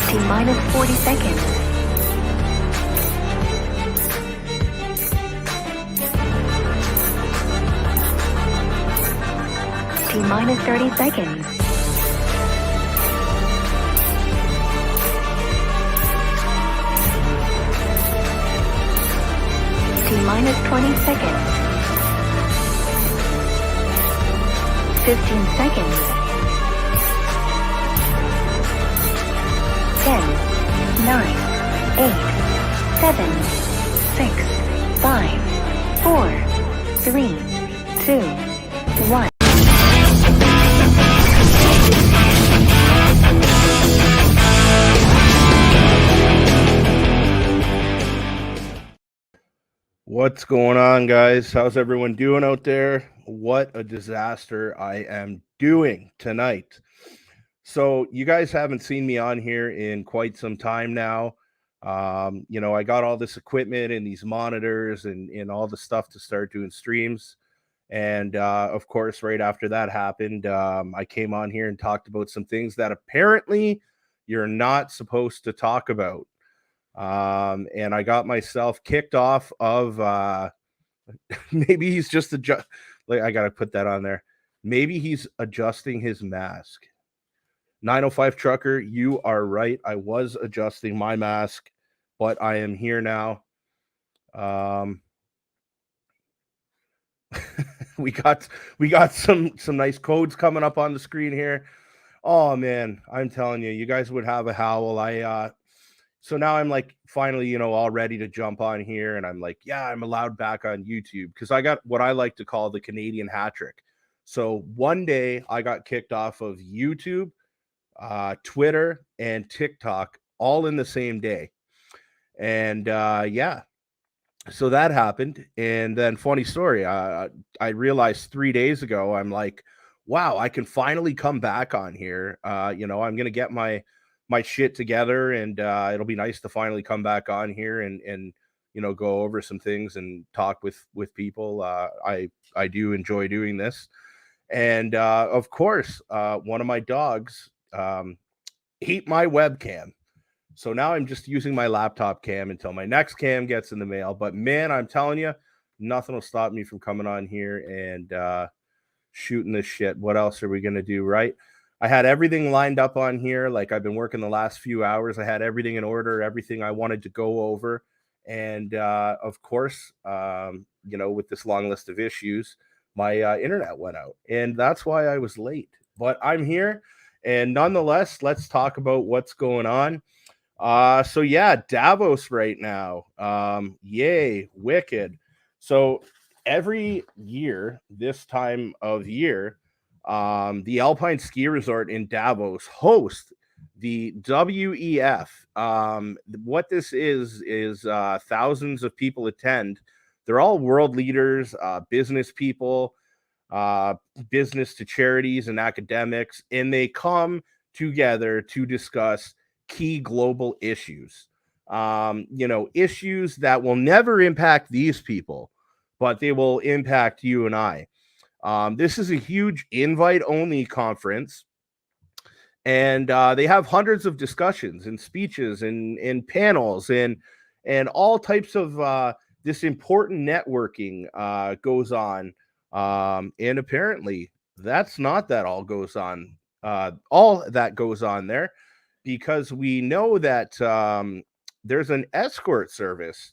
T-minus 40 seconds. T-minus 30 seconds. T-minus 20 seconds. 15 seconds. 10, 9, 8, 7, 6, 5, 4, 3, 2, 1. What's going on, guys? How's everyone doing out there? What a disaster I am doing tonight. So you guys haven't seen me on here in quite some time now. I got all this equipment and these monitors and all the stuff to start doing streams. And of course, right after that happened, I came on here and talked about some things that apparently you're not supposed to talk about. And I got myself kicked off of maybe he's just I gotta put that on there. Maybe he's adjusting his mask. 905 Trucker, you are right. I was adjusting my mask, but I am here now. We got some nice codes coming up on the screen here. Oh man, I'm telling you, you guys would have a howl. So now I'm like finally, all ready to jump on here, and I'm like, yeah, I'm allowed back on YouTube because I got what I like to call the Canadian hat trick. So one day I got kicked off of YouTube, Twitter, and TikTok all in the same day. And so that happened. And then funny story, I realized 3 days ago, I'm like, wow, I can finally come back on here. I'm going to get my shit together, and it'll be nice to finally come back on here and go over some things and talk with people. I do enjoy doing this. And of course, one of my dogs ate my webcam. So now I'm just using my laptop cam until my next cam gets in the mail. But man, I'm telling you, nothing will stop me from coming on here and shooting this shit. What else are we going to do, right? I had everything lined up on here. Like I've been working the last few hours. I had everything in order, everything I wanted to go over. And of course, with this long list of issues, my internet went out. And that's why I was late. But I'm here. And nonetheless, let's talk about what's going on. So yeah, Davos right now. Yay, wicked. So every year, this time of year, the Alpine Ski Resort in Davos hosts the WEF. What this is thousands of people attend. They're all world leaders, business people, business to charities and academics, and they come together to discuss key global issues. Issues that will never impact these people, but they will impact you and I. This is a huge invite-only conference, and they have hundreds of discussions and speeches and panels and all types of this important networking goes on. And apparently, that's not that all goes on. All that goes on there, because we know that there's an escort service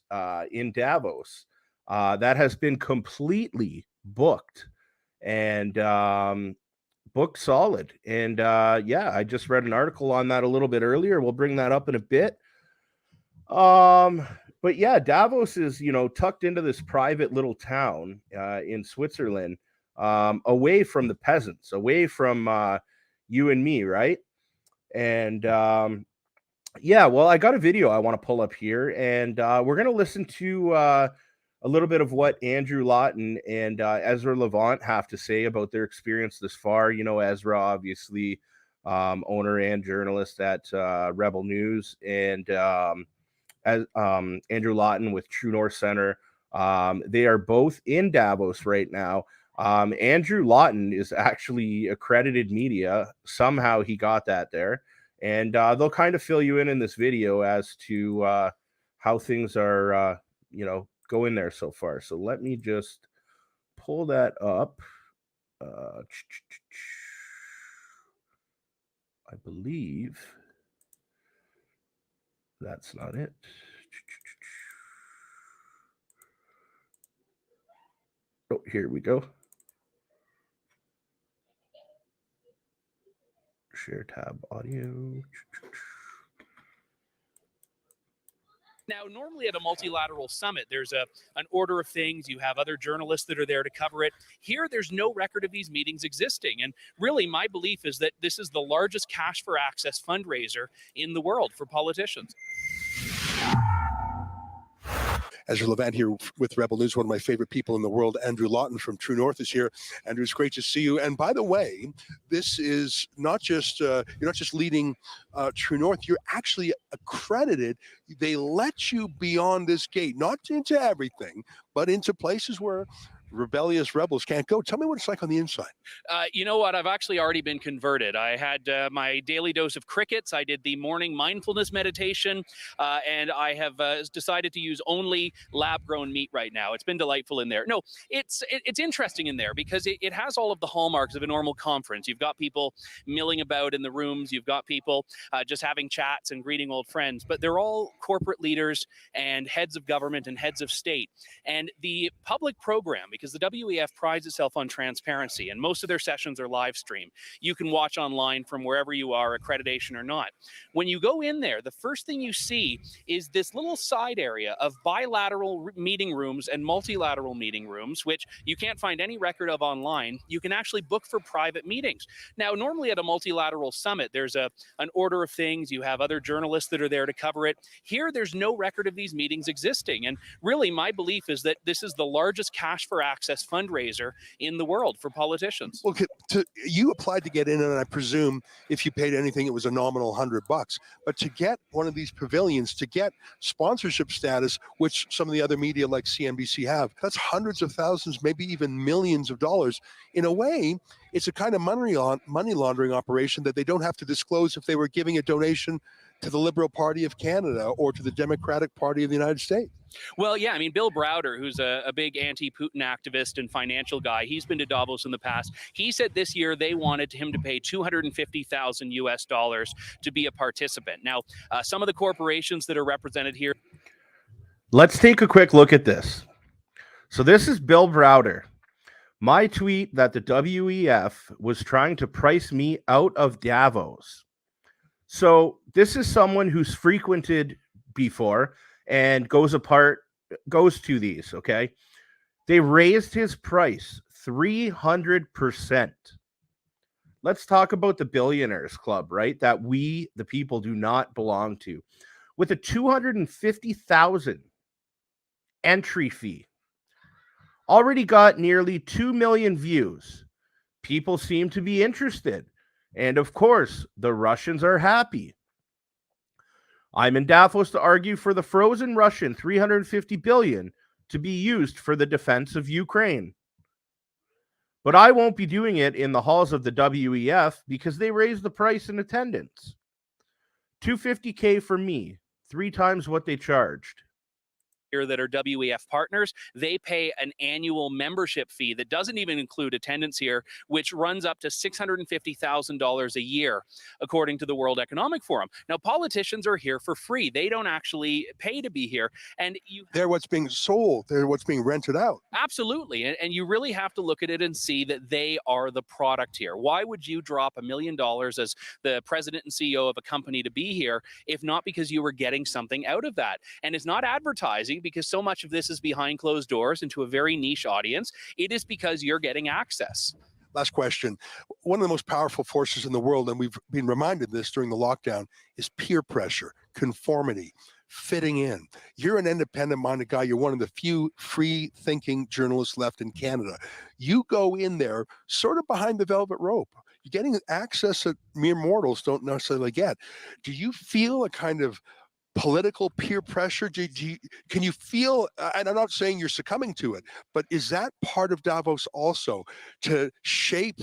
in Davos that has been completely booked. And booked solid. And I just read an article on that a little bit earlier. We'll bring that up in a bit. But yeah, Davos is, tucked into this private little town in Switzerland, away from the peasants, away from you and me, right? And well, I got a video I want to pull up here, and we're going to listen to a little bit of what Andrew Lawton and Ezra Levant have to say about their experience this far. Ezra, obviously, owner and journalist at Rebel News, and as Andrew Lawton with True North Center. They are both in Davos right now. Andrew Lawton is actually accredited media. Somehow he got that there. and they'll kind of fill you in this video as to how things are, going there so far. So let me just pull that up. I believe that's not it. Oh, here we go. Share tab audio. Now, normally at a multilateral summit, there's an order of things. You have other journalists that are there to cover it. Here, there's no record of these meetings existing. And really, my belief is that this is the largest cash for access fundraiser in the world for politicians. Ezra Levant here with Rebel News. One of my favorite people in the world, Andrew Lawton from True North, is here. Andrew, it's great to see you. And by the way, this is not just you're not just leading True North. You're actually accredited. They let you beyond this gate, not into everything, but into places where rebellious rebels can't go. Tell me what it's like on the inside. You know what? I've actually already been converted. I had my daily dose of crickets. I did the morning mindfulness meditation, and I have decided to use only lab-grown meat right now. It's been delightful in there. No, it's interesting in there because it has all of the hallmarks of a normal conference. You've got people milling about in the rooms. You've got people just having chats and greeting old friends, but they're all corporate leaders and heads of government and heads of state. And the public program, because the WEF prides itself on transparency, and most of their sessions are live stream. You can watch online from wherever you are, accreditation or not. When you go in there, the first thing you see is this little side area of bilateral meeting rooms and multilateral meeting rooms, which you can't find any record of online. You can actually book for private meetings. Now, normally at a multilateral summit, there's an order of things. You have other journalists that are there to cover it. Here, there's no record of these meetings existing. And really, my belief is that this is the largest cash for access fundraiser in the world for politicians. Well, you applied to get in, and I presume if you paid anything, it was a nominal $100. But to get one of these pavilions, to get sponsorship status, which some of the other media like CNBC have, that's hundreds of thousands, maybe even millions of dollars. In a way, it's a kind of money laundering operation that they don't have to disclose if they were giving a donation to the Liberal Party of Canada or to the Democratic Party of the United States. Well, yeah, I mean, Bill Browder, who's a big anti-Putin activist and financial guy, he's been to Davos in the past. He said this year they wanted him to pay $250,000 US to be a participant. Now, some of the corporations that are represented here. Let's take a quick look at this. So this is Bill Browder. My tweet that the WEF was trying to price me out of Davos. So this is someone who's frequented before and goes to these, okay? They raised his price 300%. Let's talk about the Billionaires Club, right? That we, the people, do not belong to. With a $250,000 entry fee. Already got nearly 2 million views. People seem to be interested. And of course, the Russians are happy. I'm in Davos to argue for the frozen Russian $350 billion to be used for the defense of Ukraine. But I won't be doing it in the halls of the WEF because they raised the price in attendance. $250K for me, 3 times what they charged. That are WEF partners, they pay an annual membership fee that doesn't even include attendance here, which runs up to $650,000 a year, according to the World Economic Forum. Now, politicians are here for free. They don't actually pay to be here. And they're what's being sold. They're what's being rented out. Absolutely. And you really have to look at it and see that they are the product here. Why would you drop $1 million as the president and CEO of a company to be here, if not because you were getting something out of that? And it's not advertising, because so much of this is behind closed doors and to a very niche audience. It is because you're getting access. Last question. One of the most powerful forces in the world, and we've been reminded this during the lockdown, is peer pressure, conformity, fitting in. You're an independent-minded guy. You're one of the few free-thinking journalists left in Canada. You go in there sort of behind the velvet rope. You're getting access that mere mortals don't necessarily get. Do you feel a kind of political peer pressure? Can you feel, and I'm not saying you're succumbing to it, but is that part of Davos also, to shape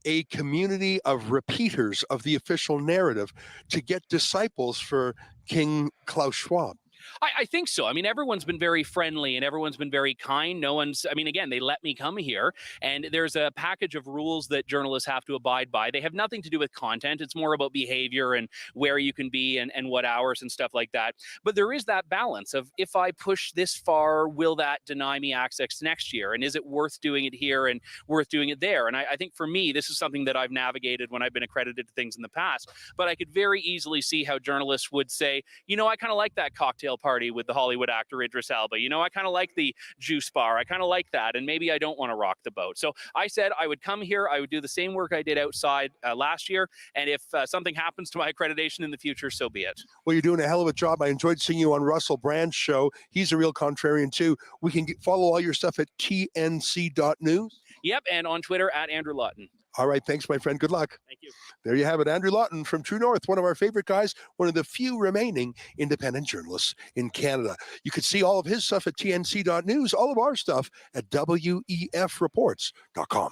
a community of repeaters of the official narrative, to get disciples for King Klaus Schwab? I think so. I mean, everyone's been very friendly and everyone's been very kind. No one's, I mean, again, they let me come here, and there's a package of rules that journalists have to abide by. They have nothing to do with content. It's more about behavior and where you can be and what hours and stuff like that. But there is that balance of, if I push this far, will that deny me access next year? And is it worth doing it here and worth doing it there? And I think for me, this is something that I've navigated when I've been accredited to things in the past. But I could very easily see how journalists would say, you know, I kind of like that cocktail party with the Hollywood actor Idris Elba. You know, I kind of like the juice bar. I kind of like that. And maybe I don't want to rock the boat. So I said I would come here. I would do the same work I did outside last year. And if something happens to my accreditation in the future, so be it. Well, you're doing a hell of a job. I enjoyed seeing you on Russell Brand's show. He's a real contrarian too. We can follow all your stuff at tnc.news. Yep. And on Twitter at Andrew Lawton. All right. Thanks, my friend. Good luck. Thank you. There you have it. Andrew Lawton from True North, one of our favorite guys, one of the few remaining independent journalists in Canada. You could see all of his stuff at tnc.news, all of our stuff at wefreports.com.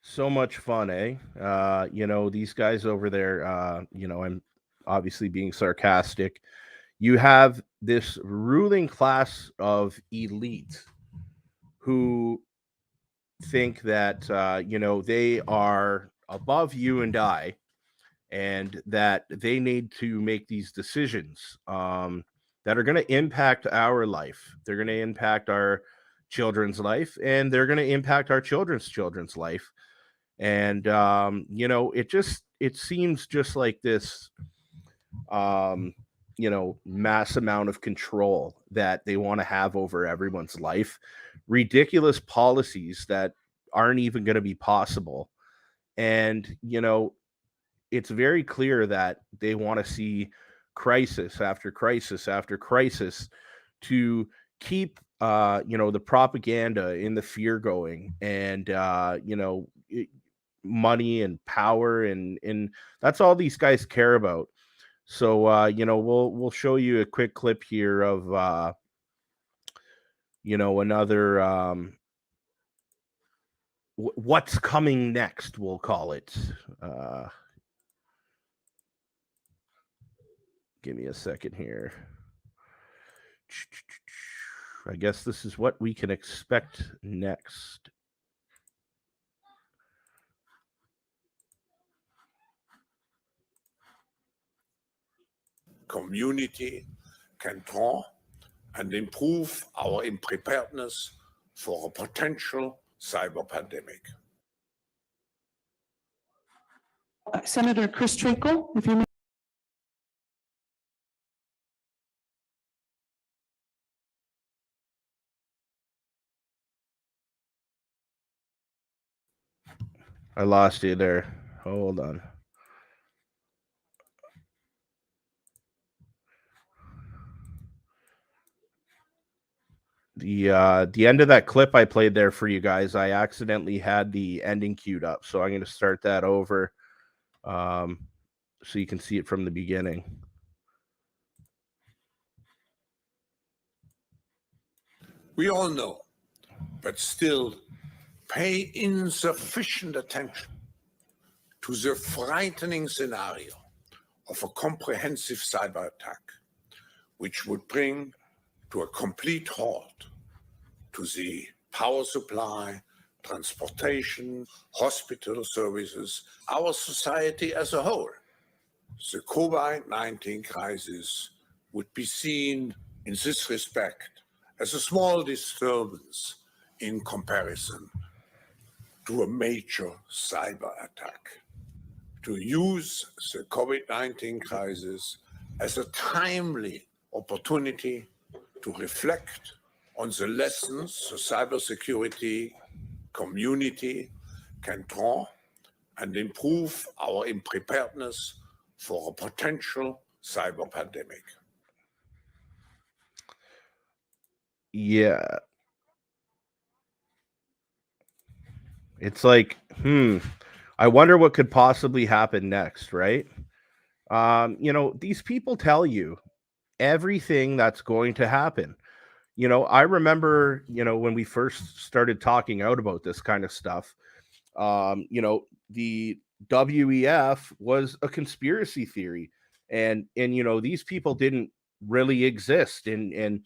So much fun, eh? You know, these guys over there, you know, I'm obviously being sarcastic. You have this ruling class of elite who think that, you know, they are above you and I, and that they need to make these decisions that are going to impact our life. They're going to impact our children's life, and they're going to impact our children's life. And, you know, it seems just like this, you know, mass amount of control that they want to have over everyone's life, ridiculous policies that aren't even going to be possible. And, you know, it's very clear that they want to see crisis after crisis after crisis to keep, you know, the propaganda and the fear going, and, you know, money and power, and that's all these guys care about. So, you know, we'll show you a quick clip here of, you know, another what's coming next, we'll call it. Give me a second here. I guess this is what we can expect next. Community can draw and improve our preparedness for a potential cyber pandemic. Senator Chris Trinkle, if you may. I lost you there. Hold on. The end of that clip I played there for you guys, I accidentally had the ending queued up, so I'm going to start that over, so you can see it from the beginning. We all know, but still pay insufficient attention to the frightening scenario of a comprehensive cyber attack, which would bring to a complete halt to the power supply, transportation, hospital services, our society as a whole. The COVID-19 crisis would be seen in this respect as a small disturbance in comparison to a major cyber attack. To use the COVID-19 crisis as a timely opportunity to reflect on the lessons the cybersecurity community can draw and improve our preparedness for a potential cyber pandemic. Yeah. It's like, I wonder what could possibly happen next, right? These people tell you everything that's going to happen. I remember, when we first started talking out about this kind of stuff, the WEF was a conspiracy theory, and these people didn't really exist, and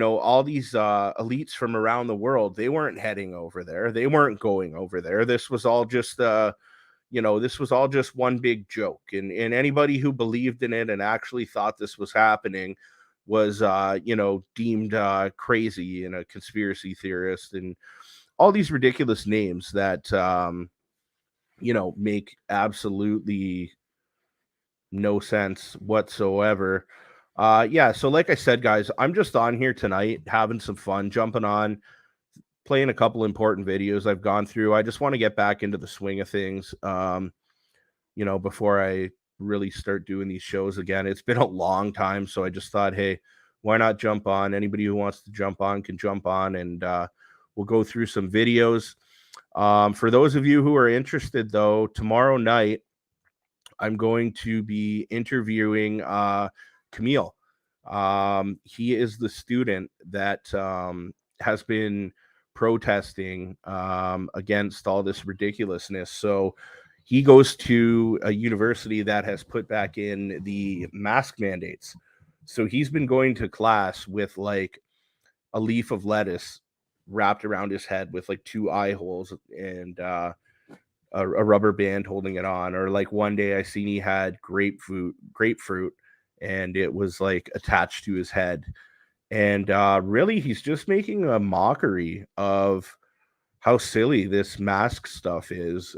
all these elites from around the world, they weren't heading over there, they weren't going over there. This was all just one big joke, and anybody who believed in it and actually thought this was happening was deemed crazy and a conspiracy theorist and all these ridiculous names that make absolutely no sense whatsoever. Yeah, so like I said, guys, I'm just on here tonight having some fun, jumping on, playing a couple important videos I've gone through. I just want to get back into the swing of things, before I really start doing these shows again. It's been a long time, so I just thought, hey, why not jump on? Anybody who wants to jump on can jump on, and we'll go through some videos. For those of you who are interested, though, tomorrow night, I'm going to be interviewing Camille. He is the student that has been protesting against all this ridiculousness. So he goes to a university that has put back in the mask mandates. So he's been going to class with like a leaf of lettuce wrapped around his head with like 2 eye holes and a rubber band holding it on. Or like one day I seen he had grapefruit and it was like attached to his head. And really, he's just making a mockery of how silly this mask stuff is.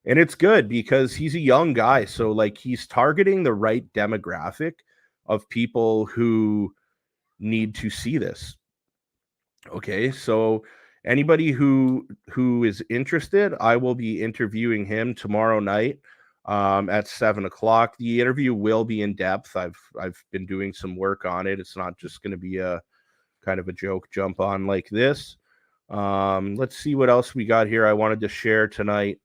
And it's good because he's a young guy. So like he's targeting the right demographic of people who need to see this. Okay, so anybody who is interested, I will be interviewing him tomorrow night at 7:00. The interview will be in depth. I've been doing some work on it. It's not just going to be a kind of a joke jump on like this. Let's see what else we got here I wanted to share tonight.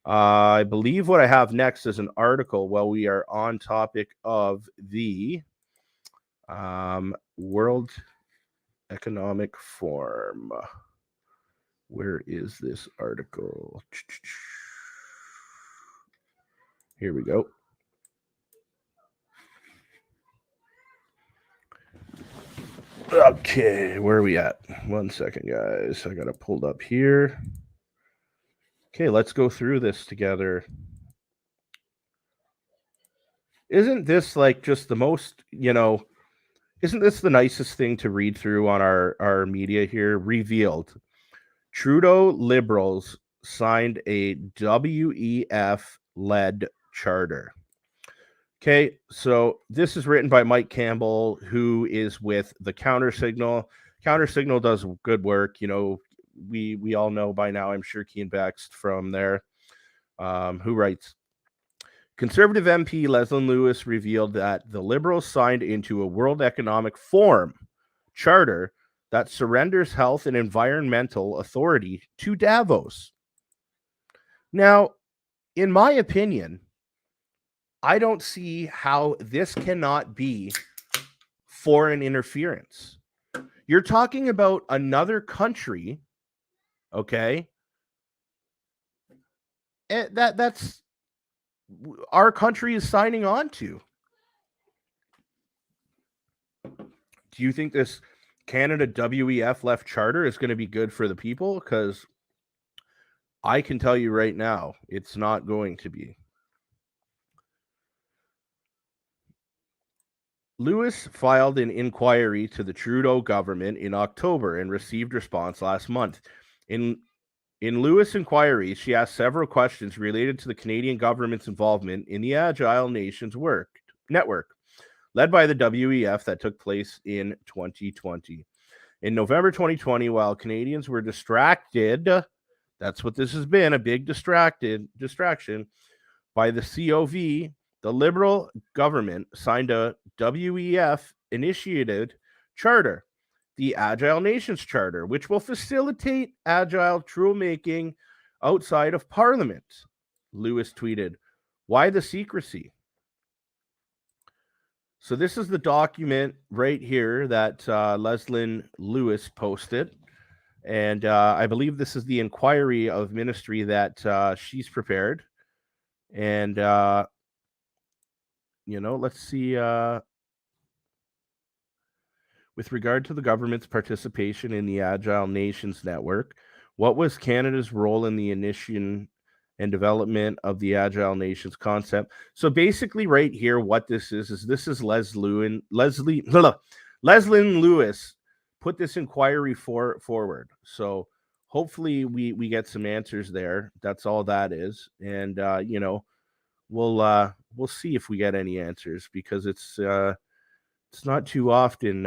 I believe what I have next is an article while we are on topic of the World Economic Forum. Where is this article? Here we go. Okay, where are we at? 1 second, guys. I got it pulled up here. Okay, let's go through this together. Isn't this like just the most, isn't this the nicest thing to read through on our media here? Revealed. Trudeau Liberals signed a WEF-led charter. Okay, so this is written by Mike Campbell, who is with the Countersignal. Countersignal does good work. We all know by now, I'm sure, Keane Bext from there, who writes, Conservative MP Leslyn Lewis revealed that the Liberals signed into a World Economic Forum charter that surrenders health and environmental authority to Davos. Now, in my opinion, I don't see how this cannot be foreign interference. You're talking about another country, okay? That's our country is signing on to. Do you think this Canada WEF left charter is going to be good for the people? Because I can tell you right now, it's not going to be. Lewis filed an inquiry to the Trudeau government in October and received response last month. In Lewis' inquiry, she asked several questions related to the Canadian government's involvement in the Agile Nations network, led by the WEF that took place in 2020. In November 2020, while Canadians were distracted, that's what this has been, a big distraction, by the COV, the Liberal government signed a WEF-initiated charter the Agile Nations Charter, which will facilitate agile rulemaking outside of Parliament. Lewis tweeted, "Why the secrecy?" So this is the document right here that Leslyn Lewis posted. And I believe this is the inquiry of ministry that she's prepared. And, let's see. With regard to the government's participation in the Agile Nations Network, what was Canada's role in the initiation and development of the Agile Nations concept? So basically right here, what this is this is Leslyn Lewis put this inquiry forward. So hopefully we get some answers there. That's all that is. And, we'll see if we get any answers, because it's not too often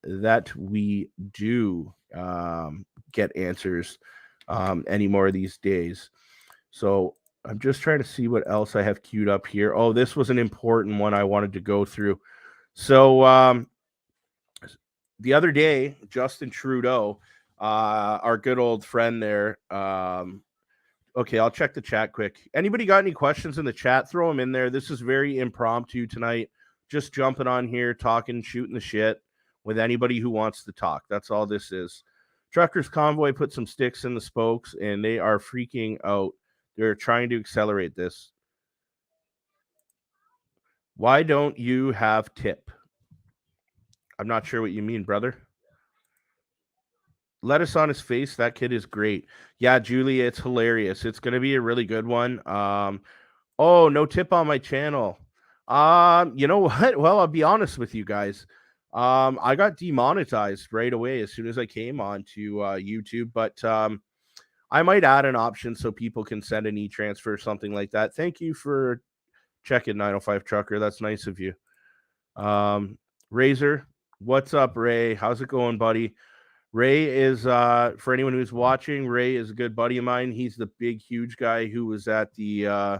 that we do get answers anymore these days. So I'm just trying to see what else I have queued up here. Oh, this was an important one I wanted to go through. So the other day, Justin Trudeau, our good old friend there. Okay, I'll check the chat quick. Anybody got any questions in the chat? Throw them in there. This is very impromptu tonight. Just jumping on here, talking, shooting the shit with anybody who wants to talk. That's all this is. Truckers Convoy put some sticks in the spokes, and they are freaking out. They're trying to accelerate this. Why don't you have tip? I'm not sure what you mean, brother. Lettuce on his face. That kid is great. Yeah, Julia, it's hilarious. It's going to be a really good one. Oh, no tip on my channel. You know what? Well, I'll be honest with you guys. I got demonetized right away as soon as I came on to YouTube, but I might add an option so people can send an e-transfer or something like that. Thank you for checking, 905 Trucker. That's nice of you. Razor, what's up, Ray? How's it going, buddy? Ray is, for anyone who's watching, Ray is a good buddy of mine. He's the big, huge guy who was at the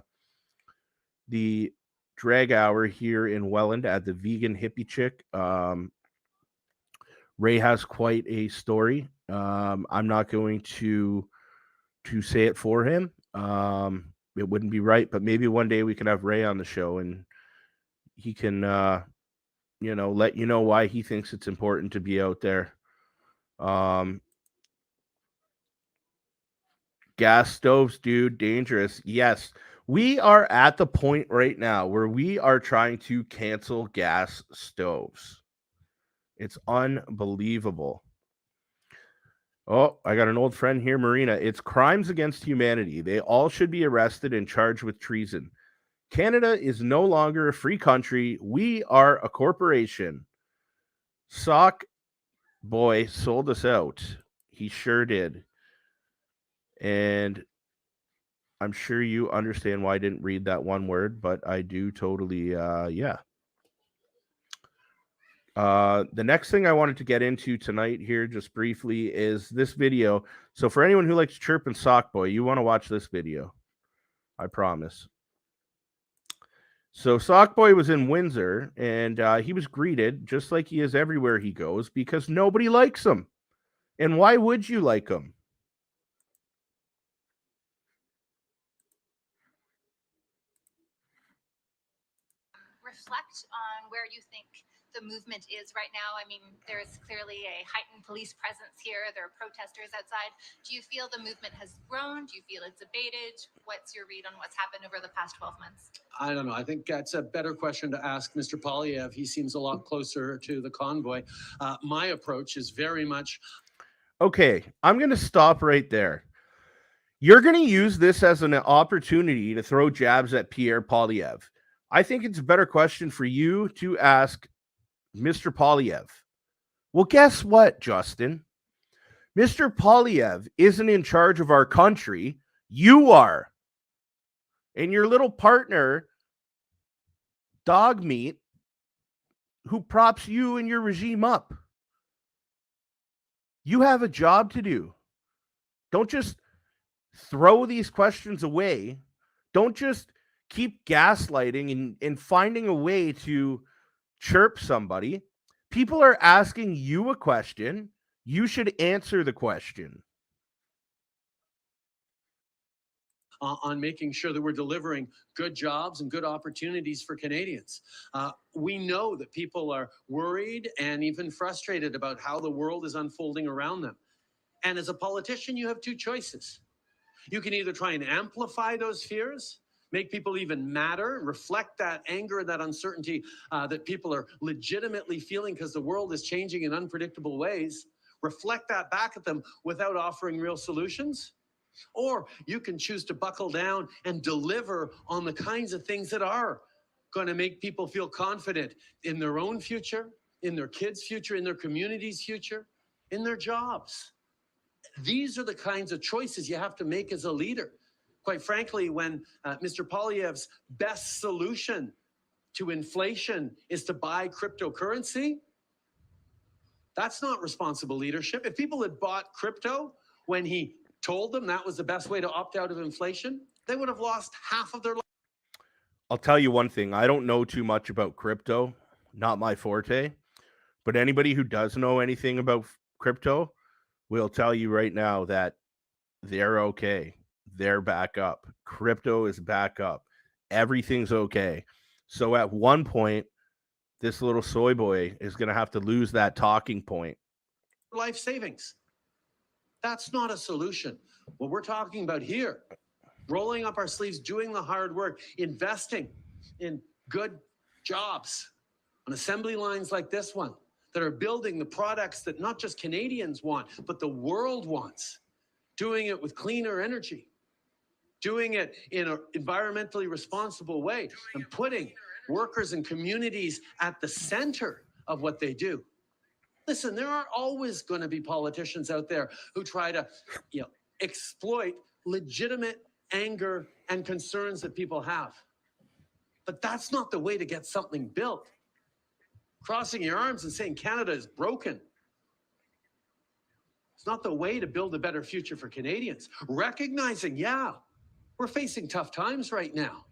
drag hour here in Welland at the Vegan Hippie Chick. Ray has quite a story. I'm not going to say it for him. It wouldn't be right, but maybe one day we can have Ray on the show and he can, let you know why he thinks it's important to be out there. Gas stoves, dude, dangerous. Yes. We are at the point right now where we are trying to cancel gas stoves. It's unbelievable. Oh, I got an old friend here, Marina. It's crimes against humanity. They all should be arrested and charged with treason. Canada is no longer a free country. We are a corporation. Sock boy sold us out. He sure did. And I'm sure you understand why I didn't read that one word, but I do totally, yeah. The next thing I wanted to get into tonight here, just briefly, is this video. So for anyone who likes Chirp and Sockboy, you want to watch this video. I promise. So Sockboy was in Windsor, and he was greeted, just like he is everywhere he goes, because nobody likes him. And why would you like him? Reflect on where you think the movement is right now. I mean, there's clearly a heightened police presence here. There are protesters outside. Do you feel the movement has grown? Do you feel it's abated? What's your read on what's happened over the past 12 months? I don't know. I think that's a better question to ask Mr. Poilievre. He seems a lot closer to the convoy. My approach is very much... Okay, I'm going to stop right there. You're going to use this as an opportunity to throw jabs at Pierre Poilievre. I think it's a better question for you to ask Mr. Poilievre. Well, guess what, Justin? Mr. Poilievre isn't in charge of our country. You are. And your little partner, Dog Meat, who props you and your regime up. You have a job to do. Don't just throw these questions away. Don't just keep gaslighting and finding a way to chirp somebody. People are asking you a question. You should answer the question. On making sure that we're delivering good jobs and good opportunities for Canadians. We know that people are worried and even frustrated about how the world is unfolding around them. And as a politician, you have two choices. You can either try and amplify those fears, make people even madder, reflect that anger and that uncertainty that people are legitimately feeling because the world is changing in unpredictable ways, reflect that back at them without offering real solutions. Or you can choose to buckle down and deliver on the kinds of things that are going to make people feel confident in their own future, in their kids' future, in their community's future, in their jobs. These are the kinds of choices you have to make as a leader. Quite frankly, when Mr. Poilievre's best solution to inflation is to buy cryptocurrency, that's not responsible leadership. If people had bought crypto when he told them that was the best way to opt out of inflation, they would have lost half of their life. I'll tell you one thing. I don't know too much about crypto, not my forte, but anybody who does know anything about crypto will tell you right now that they're okay. They're back up. Crypto is back up. Everything's okay. So at one point, this little soy boy is going to have to lose that talking point. Life savings. That's not a solution. What we're talking about here, rolling up our sleeves, doing the hard work, investing in good jobs on assembly lines like this one that are building the products that not just Canadians want, but the world wants. Doing it with cleaner energy, doing it in an environmentally responsible way, and putting workers and communities at the center of what they do. Listen, there are always going to be politicians out there who try to, exploit legitimate anger and concerns that people have. But that's not the way to get something built. Crossing your arms and saying Canada is broken. It's not the way to build a better future for Canadians. Recognizing, we're facing tough times right now,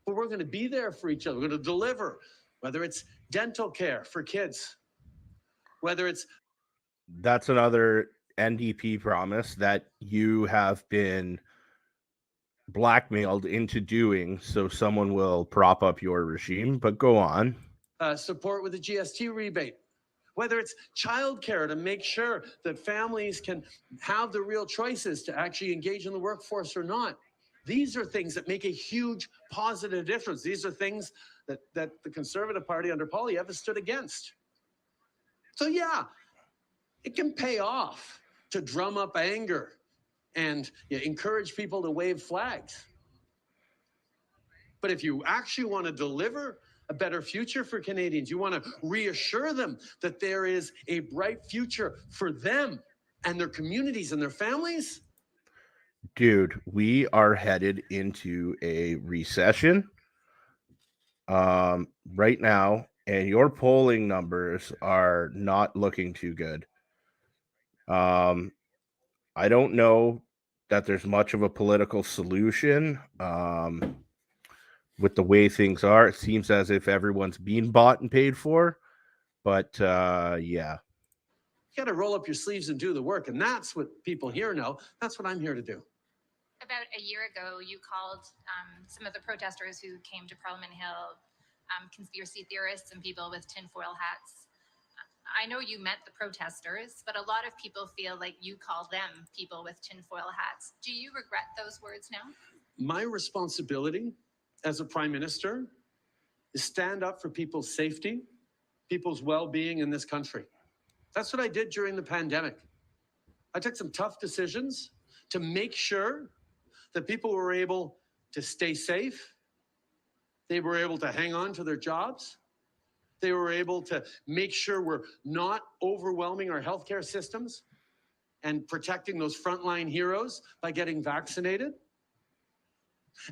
but we're going to be there for each other. We're going to deliver, whether it's dental care for kids, whether it's... That's another NDP promise that you have been blackmailed into doing, so someone will prop up your regime. But go on. Support with the GST rebate, whether it's childcare to make sure that families can have the real choices to actually engage in the workforce or not. These are things that make a huge positive difference. These are things that the Conservative Party under Poilievre has stood against. So it can pay off to drum up anger and encourage people to wave flags. But if you actually want to deliver a better future for Canadians, you want to reassure them that there is a bright future for them and their communities and their families. Dude, we are headed into a recession right now, and your polling numbers are not looking too good. I don't know that there's much of a political solution with the way things are. It seems as if everyone's being bought and paid for, but You got to roll up your sleeves and do the work, and that's what people here know. That's what I'm here to do. About a year ago, you called some of the protesters who came to Parliament Hill conspiracy theorists and people with tinfoil hats. I know you meant the protesters, but a lot of people feel like you call them people with tinfoil hats. Do you regret those words now? My responsibility as a Prime Minister is stand up for people's safety, people's well-being in this country. That's what I did during the pandemic. I took some tough decisions to make sure that people were able to stay safe. They were able to hang on to their jobs. They were able to make sure we're not overwhelming our healthcare systems and protecting those frontline heroes by getting vaccinated.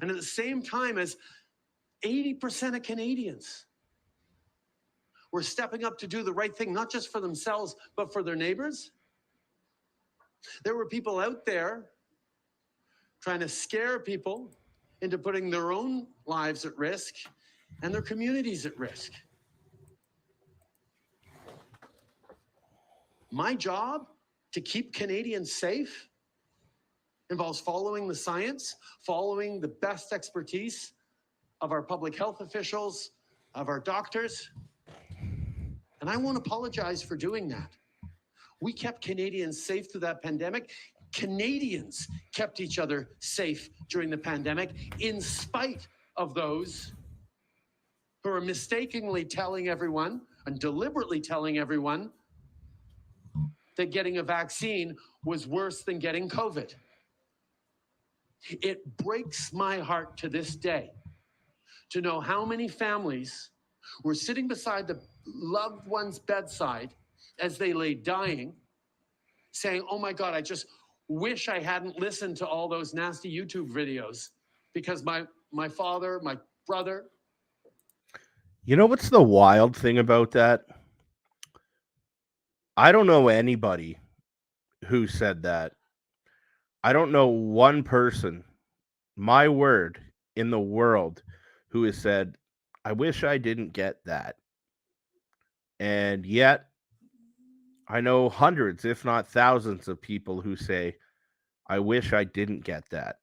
And at the same time as 80% of Canadians were stepping up to do the right thing, not just for themselves, but for their neighbors. There were people out there trying to scare people into putting their own lives at risk and their communities at risk. My job to keep Canadians safe involves following the science, following the best expertise of our public health officials, of our doctors. And I won't apologize for doing that. We kept Canadians safe through that pandemic. Canadians kept each other safe during the pandemic, in spite of those who are mistakenly telling everyone and deliberately telling everyone that getting a vaccine was worse than getting COVID. It breaks my heart to this day to know how many families were sitting beside the loved one's bedside as they lay dying, saying, oh my God, I just wish I hadn't listened to all those nasty YouTube videos because my father, my brother. You know what's the wild thing about that? I don't know anybody who said that. I don't know one person, my word, in the world who has said, I wish I didn't get that. And yet, I know hundreds, if not thousands, of people who say, I wish I didn't get that.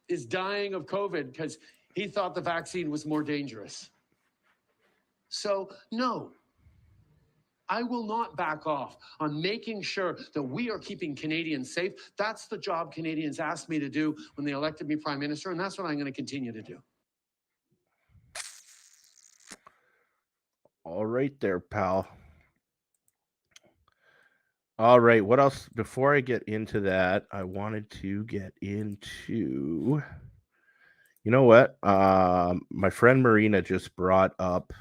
Is dying of COVID because he thought the vaccine was more dangerous. So, no, I will not back off on making sure that we are keeping Canadians safe. That's the job Canadians asked me to do when they elected me Prime Minister, and that's what I'm going to continue to do. All right there, pal. All right, what else? Before I get into that, I wanted to get into, you know what? My friend Marina just brought up,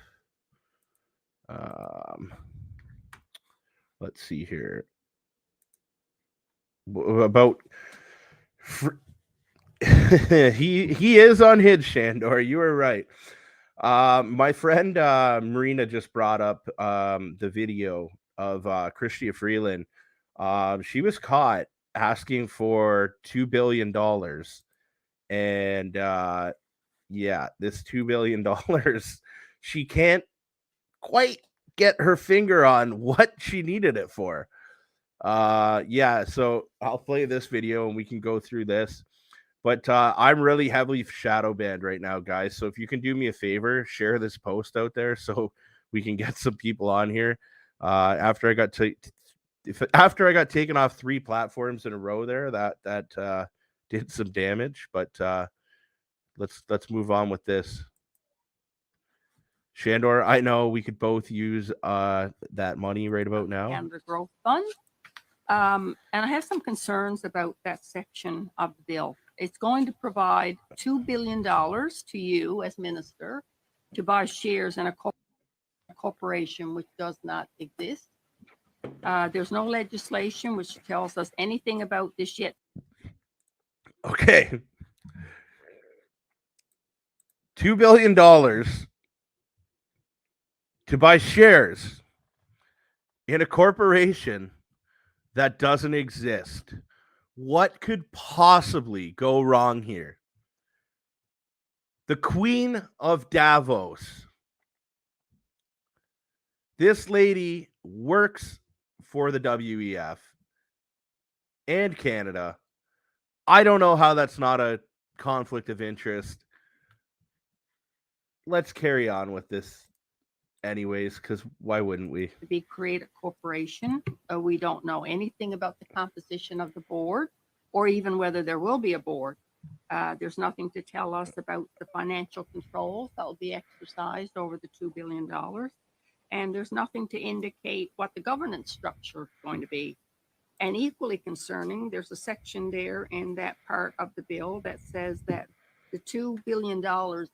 let's see here, about he is unhinged, Shandor. You are right. My friend Marina just brought up the video of Chrystia Freeland. She was caught asking for $2 billion. And yeah, this $2 billion, she can't quite get her finger on what she needed it for. Yeah, so I'll play this video and we can go through this. But I'm really heavily shadow banned right now, guys. So if you can do me a favor, share this post out there so we can get some people on here. After I got taken off 3 platforms in a row there, that did some damage. But let's move on with this. Shandor, I know we could both use that money right about now. Canada Growth Fund. And I have some concerns about that section of the bill. It's going to provide $2 billion to you as minister to buy shares in a corporation which does not exist. There's no legislation which tells us anything about this yet. Okay. $2 billion to buy shares in a corporation that doesn't exist. What could possibly go wrong here? The Queen of Davos. This lady works for the WEF and Canada. I don't know how that's not a conflict of interest. Let's carry on with this anyways, because why wouldn't we? To create a corporation. We don't know anything about the composition of the board or even whether there will be a board. There's nothing to tell us about the financial controls that will be exercised over the $2 billion. And there's nothing to indicate what the governance structure is going to be. And equally concerning, there's a section there in that part of the bill that says that the $2 billion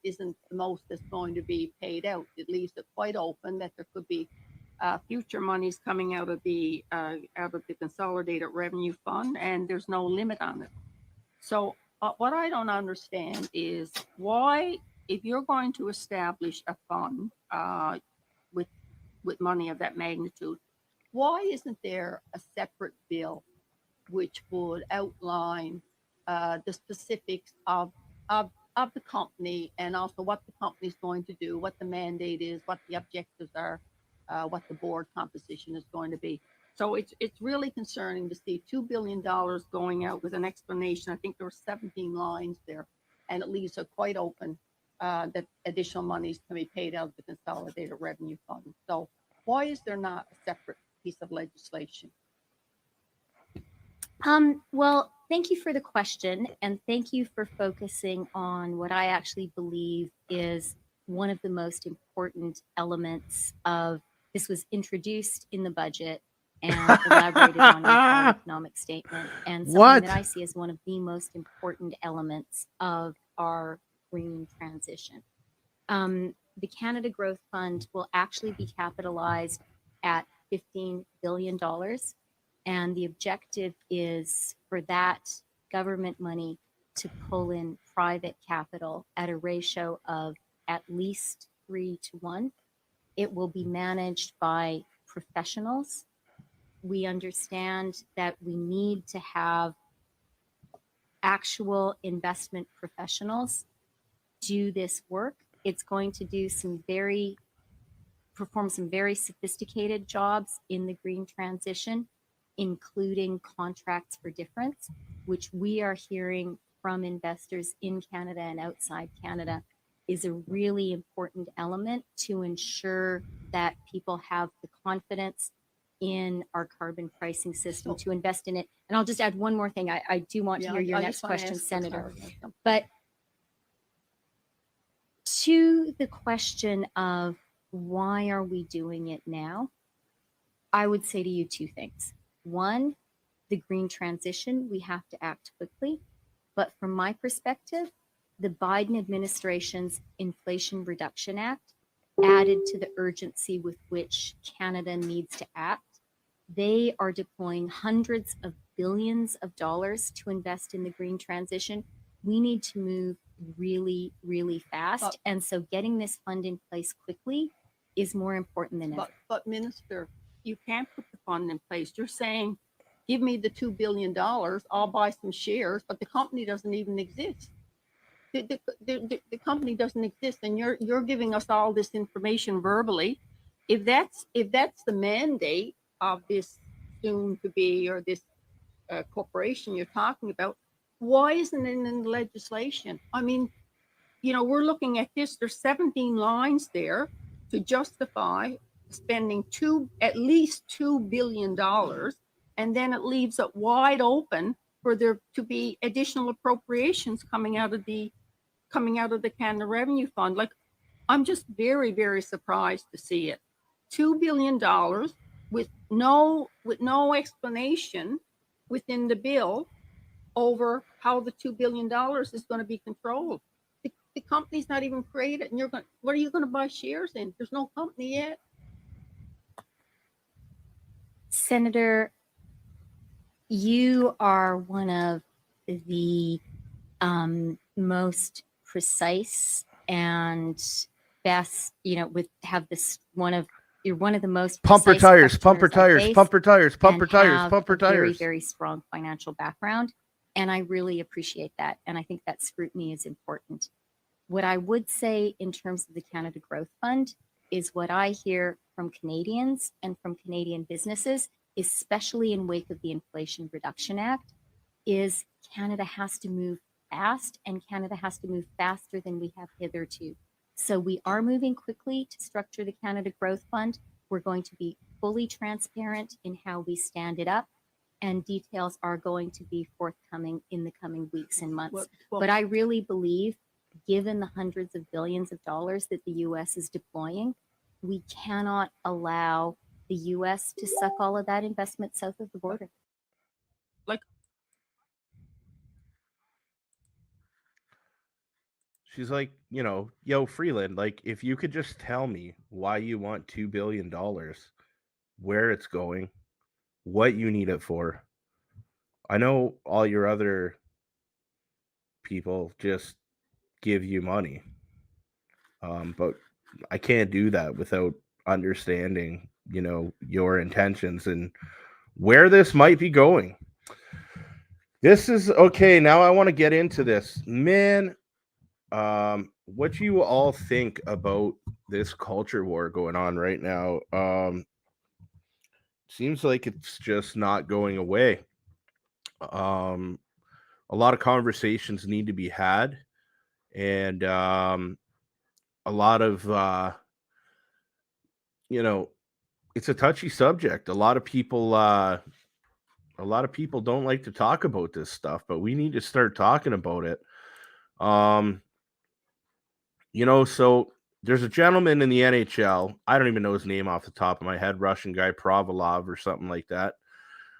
isn't the most that's going to be paid out. It leaves it quite open that there could be future monies coming out of the Consolidated Revenue Fund, and there's no limit on it. So what I don't understand is why, if you're going to establish a fund with money of that magnitude, why isn't there a separate bill which would outline the specifics of the company and also what the company is going to do, what the mandate is, what the objectives are? what the board composition is going to be. So it's really concerning to see $2 billion going out with an explanation. I think there were 17 lines there, and it leaves it quite open that additional monies can be paid out of the Consolidated Revenue Fund. So why is there not a separate piece of legislation? Well, thank you for the question, and thank you for focusing on what I actually believe is one of the most important elements of this. Was introduced in the budget and elaborated on in the economic statement, and something that I see as one of the most important elements of our green transition. The Canada Growth Fund will actually be capitalized at $15 billion. And the objective is for that government money to pull in private capital at a ratio of at least 3-1. It will be managed by professionals. We understand that we need to have actual investment professionals do this work. It's going to do perform some very sophisticated jobs in the green transition, including contracts for difference, which we are hearing from investors in Canada and outside Canada is a really important element to ensure that people have the confidence in our carbon pricing system to invest in it. And I'll just add one more thing. I do want to hear your next question, Senator. But to the question of why are we doing it now, I would say to you two things. One, the green transition, we have to act quickly. But from my perspective, the Biden administration's Inflation Reduction Act added to the urgency with which Canada needs to act. They are deploying hundreds of billions of dollars to invest in the green transition. We need to move really, really fast. And so getting this fund in place quickly is more important than ever. But Minister, you can't put the fund in place. You're saying, give me the $2 billion, I'll buy some shares, but the company doesn't even exist. The company doesn't exist, and you're giving us all this information verbally. If that's the mandate of this soon to be, or this corporation you're talking about, why isn't it in the legislation? I mean, we're looking at this. There's 17 lines there to justify spending at least $2 billion, and then it leaves it wide open for there to be additional appropriations coming out of the Canada Revenue Fund. Like, I'm just very, very surprised to see it. $2 billion with no explanation within the bill over how the $2 billion is going to be controlled. The company's not even created, and what are you going to buy shares in? There's no company yet. Senator, you are one of the most precise and best, you're one of the most pumper tires, very, very strong financial background. And I really appreciate that. And I think that scrutiny is important. What I would say in terms of the Canada Growth Fund is what I hear from Canadians and from Canadian businesses, especially in wake of the Inflation Reduction Act, is Canada has to move fast, and Canada has to move faster than we have hitherto. So we are moving quickly to structure the Canada Growth Fund. We're going to be fully transparent in how we stand it up, and details are going to be forthcoming in the coming weeks and months. But I really believe, given the hundreds of billions of dollars that the U.S. is deploying, we cannot allow the U.S. to suck all of that investment south of the border. She's like, yo, Freeland, like, if you could just tell me why you want $2 billion, where it's going, what you need it for. I know all your other people just give you money, but I can't do that without understanding, your intentions and where this might be going. This is okay. Now I want to get into this, man. what you all think about this culture war going on right now. Seems like it's just not going away. Um, a lot of conversations need to be had, and a lot of it's a touchy subject. A lot of people don't like to talk about this stuff, but we need to start talking about it. Um, so there's a gentleman in the NHL. I don't even know his name off the top of my head, Russian guy, Pravilov or something like that.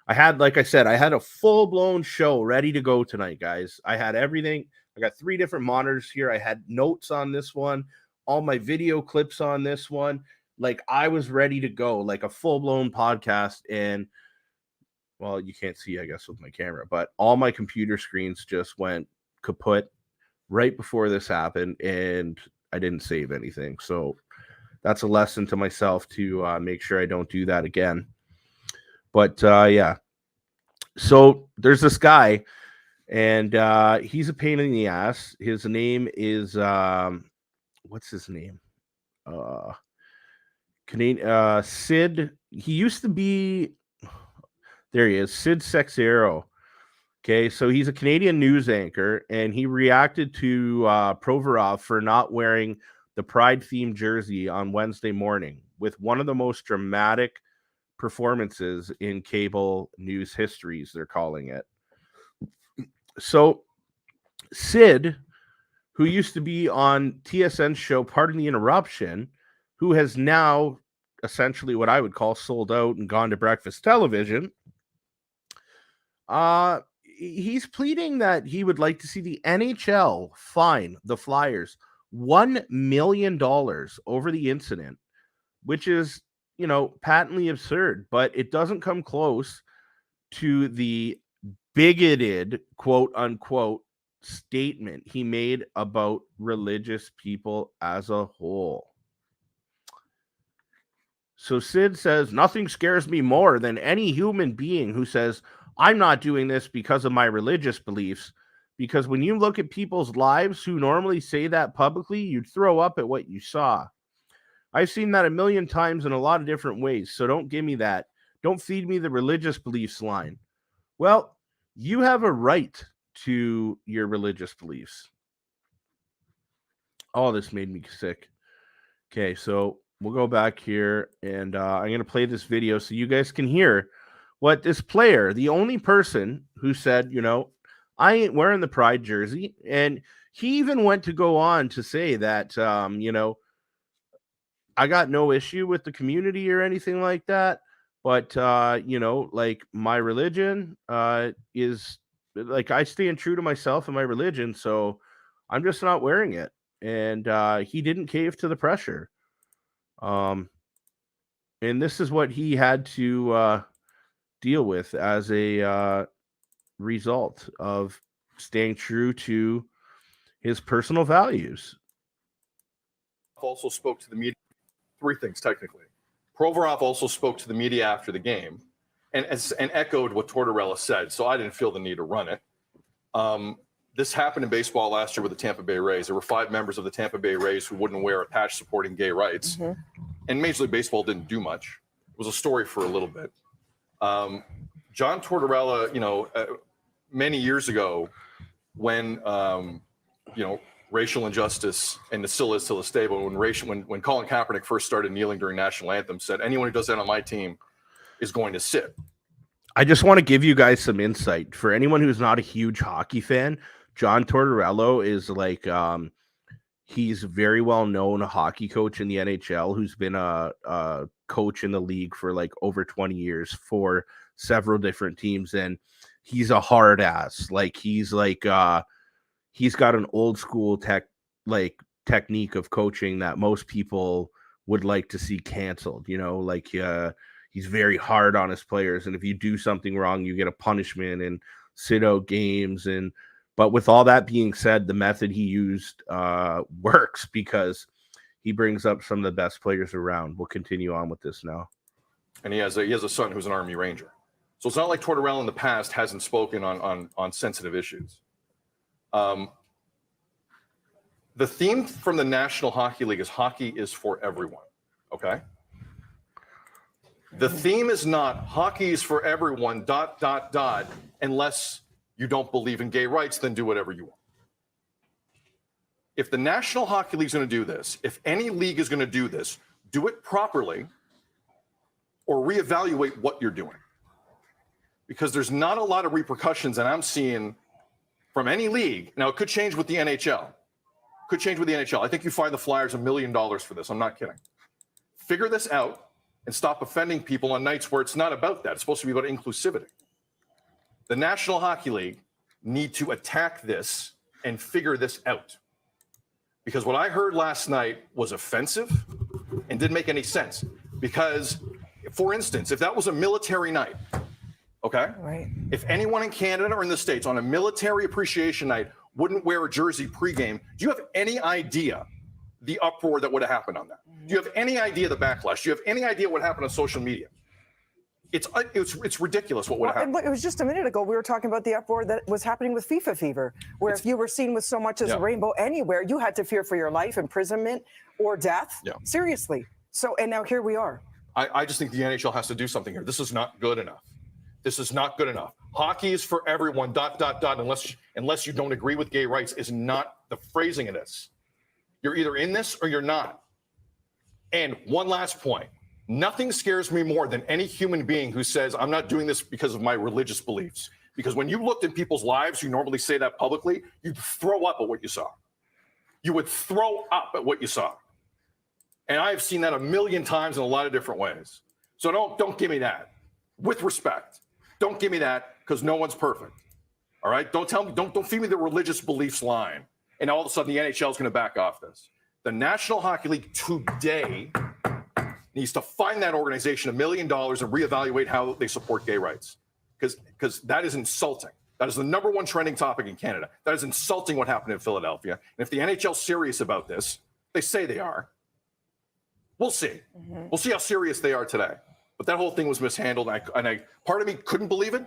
Like I said, I had a full-blown show ready to go tonight, guys. I had everything. I got 3 different monitors here. I had notes on this one, all my video clips on this one. Like, I was ready to go, like a full-blown podcast. And, well, you can't see, I guess, with my camera, but all my computer screens just went kaput right before this happened, and I didn't save anything. So that's a lesson to myself to make sure I don't do that again. But yeah, so there's this guy, and he's a pain in the ass. His name is what's his name? Canadian Sid. He used to be. There he is, Sid Seixeiro. Okay, so he's a Canadian news anchor, and he reacted to Provorov for not wearing the Pride-themed jersey on Wednesday morning with one of the most dramatic performances in cable news histories, they're calling it. So Sid, who used to be on TSN's show Pardon the Interruption, who has now essentially what I would call sold out and gone to breakfast television, he's pleading that he would like to see the NHL fine the Flyers $1 million over the incident, which is, patently absurd, but it doesn't come close to the bigoted, quote unquote, statement he made about religious people as a whole. So Sid says, nothing scares me more than any human being who says, I'm not doing this because of my religious beliefs. Because when you look at people's lives who normally say that publicly, you'd throw up at what you saw. I've seen that a million times in a lot of different ways, so don't give me that. Don't feed me the religious beliefs line. Well, you have a right to your religious beliefs. Oh, this made me sick. Okay, so we'll go back here, and I'm going to play this video so you guys can hear what this player, the only person who said, I ain't wearing the Pride jersey, and he even went to go on to say that, I got no issue with the community or anything like that. But, like my religion is like I stand true to myself and my religion. So I'm just not wearing it. And he didn't cave to the pressure. And this is what he had to deal with as a result of staying true to his personal values. Also spoke to the media. 3 things technically. Provorov also spoke to the media after the game and echoed what Tortorella said. So I didn't feel the need to run it. This happened in baseball last year with the Tampa Bay Rays. There were 5 members of the Tampa Bay Rays who wouldn't wear a patch supporting gay rights. Mm-hmm. And Major League Baseball didn't do much. It was a story for a little bit. John Tortorella, many years ago when, racial injustice, and it still is till this day, but when Colin Kaepernick first started kneeling during national anthem, said anyone who does that on my team is going to sit. I just want to give you guys some insight. For anyone who's not a huge hockey fan, John Tortorella is like he's a very well known hockey coach in the NHL who's been a coach in the league for like over 20 years for several different teams, and he's a hard ass. Like he's got an old school technique of coaching that most people would like to see canceled. He's very hard on his players, and if you do something wrong, you get a punishment and sit out games. But with all that being said, the method he used works because he brings up some of the best players around. We'll continue on with this now. And he has a son who's an Army Ranger, so it's not like Tortorella in the past hasn't spoken on sensitive issues. The theme from the National Hockey League is hockey is for everyone. Okay. The theme is not hockey is for everyone, ... unless you don't believe in gay rights, then do whatever you want. If the National Hockey League is going to do this, if any league is going to do this, do it properly or reevaluate what you're doing. Because there's not a lot of repercussions that I'm seeing from any league. Now, it could change with the NHL. Could change with the NHL. I think you fine the Flyers $1 million for this. I'm not kidding. Figure this out and stop offending people on nights where it's not about that. It's supposed to be about inclusivity. The National Hockey League need to attack this and figure this out. Because what I heard last night was offensive and didn't make any sense. Because, for instance, if that was a military night, okay? Right. If anyone in Canada or in the States on a military appreciation night wouldn't wear a jersey pregame, do you have any idea the uproar that would have happened on that? Do you have any idea the backlash? Do you have any idea what happened on social media? It's ridiculous what would have happened. It was just a minute ago we were talking about the uproar that was happening with FIFA fever, where if you were seen with so much as a rainbow anywhere, you had to fear for your life, imprisonment, or death. Yeah. Seriously. So, and now here we are. I just think the NHL has to do something here. This is not good enough. This is not good enough. Hockey is for everyone, ... unless you don't agree with gay rights is not the phrasing of this. You're either in this or you're not. And one last point. Nothing scares me more than any human being who says, I'm not doing this because of my religious beliefs. Because when you looked in people's lives, you normally say that publicly, you'd throw up at what you saw. You would throw up at what you saw. And I've seen that 1,000,000 times in a lot of different ways. So don't give me that. With respect. Don't give me that because no one's perfect. All right? Don't tell me, don't feed me the religious beliefs line. And all of a sudden the NHL is going to back off this. The National Hockey League today needs to find that organization $1 million and reevaluate how they support gay rights. Because that is insulting. That is the #1 trending topic in Canada. That is insulting what happened in Philadelphia. And if the NHL is serious about this, they say they are. We'll see. We'll see how serious they are today. But that whole thing was mishandled. And part of me couldn't believe it.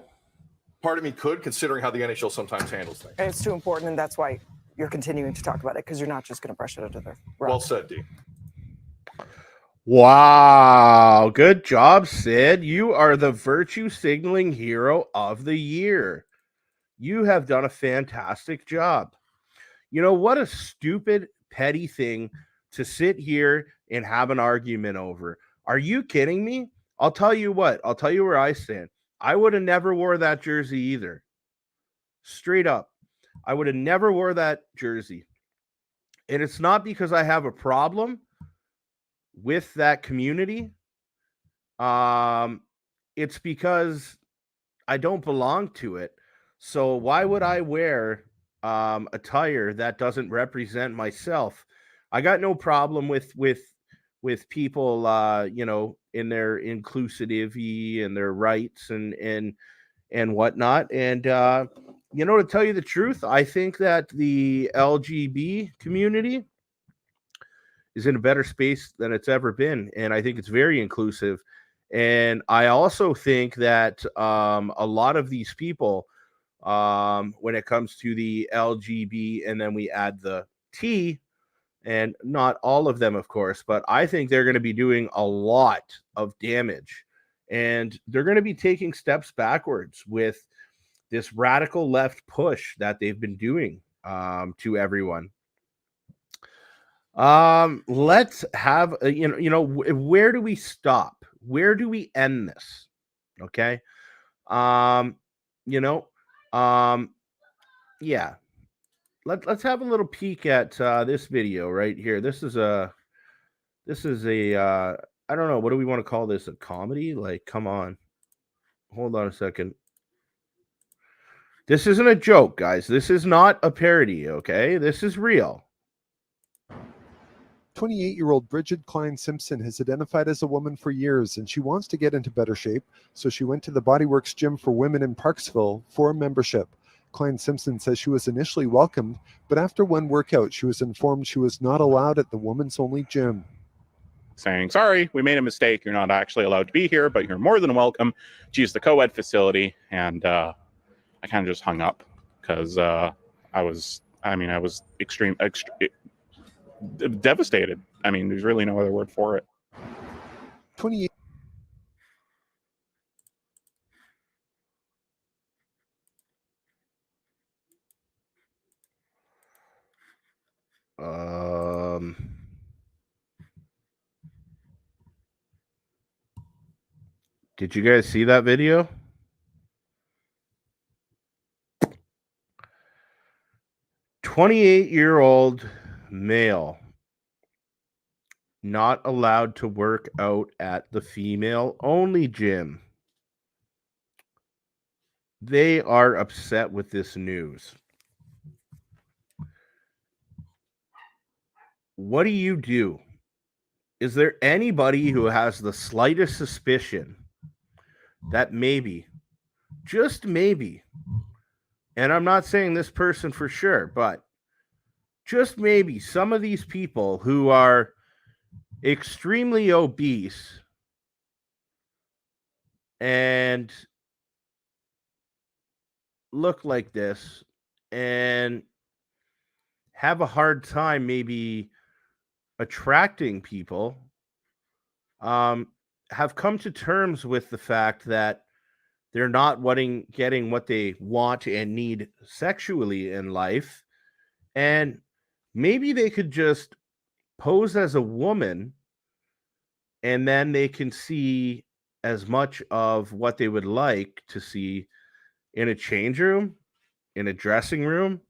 Part of me could, considering how the NHL sometimes handles things. And it's too important, and that's why you're continuing to talk about it, because you're not just going to brush it under the rug. Well said, Dee. Wow. Good job, Sid. You are the virtue signaling hero of the year. You have done a fantastic job. You know, what a stupid, petty thing to sit here and have an argument over. Are you kidding me? I'll tell you what. I'll tell you where I stand. I would have never wore that jersey either. Straight up. I would have never wore that jersey. And it's not because I have a problem with that community. It's because I don't belong to it. So why would I wear attire that doesn't represent myself? I got no problem with people, you know, in their inclusivity and their rights and whatnot. And you know, to tell you the truth, I think that the LGBT community is in a better space than it's ever been. And I think it's very inclusive. And I also think that a lot of these people, when it comes to the LGBT, and then we add the T, and not all of them, of course, but I think they're going to be doing a lot of damage. And they're going to be taking steps backwards with this radical left push that they've been doing to everyone. Let's have where do we stop? Where do we end this? Okay. Yeah. Let's have a little peek at this video right here. This is a I don't know, what do we want to call this? A comedy? Like, come on. Hold on a second. This isn't a joke, guys. This is not a parody, okay? This is real. 28-year-old Bridget Klein Simpson has identified as a woman for years, and she wants to get into better shape, so she went to the Bodyworks Gym for Women in Parksville for a membership. Klein Simpson says she was initially welcomed, but after one workout, she was informed she was not allowed at the women's-only gym. Saying, sorry, we made a mistake. You're not actually allowed to be here, but you're more than welcome to use the co-ed facility. And I kind of just hung up because I was extreme. devastated. I mean, there's really no other word for it. 28. Did you guys see that video? "28-year-old male not allowed to work out at the female-only gym." They are upset with this news. What do you do? Is there anybody who has the slightest suspicion that maybe, just maybe, and I'm not saying this person for sure, but just maybe some of these people who are extremely obese and look like this and have a hard time maybe attracting people, have come to terms with the fact that they're not getting what they want and need sexually in life, and maybe they could just pose as a woman and then they can see as much of what they would like to see in a change room, in a dressing room,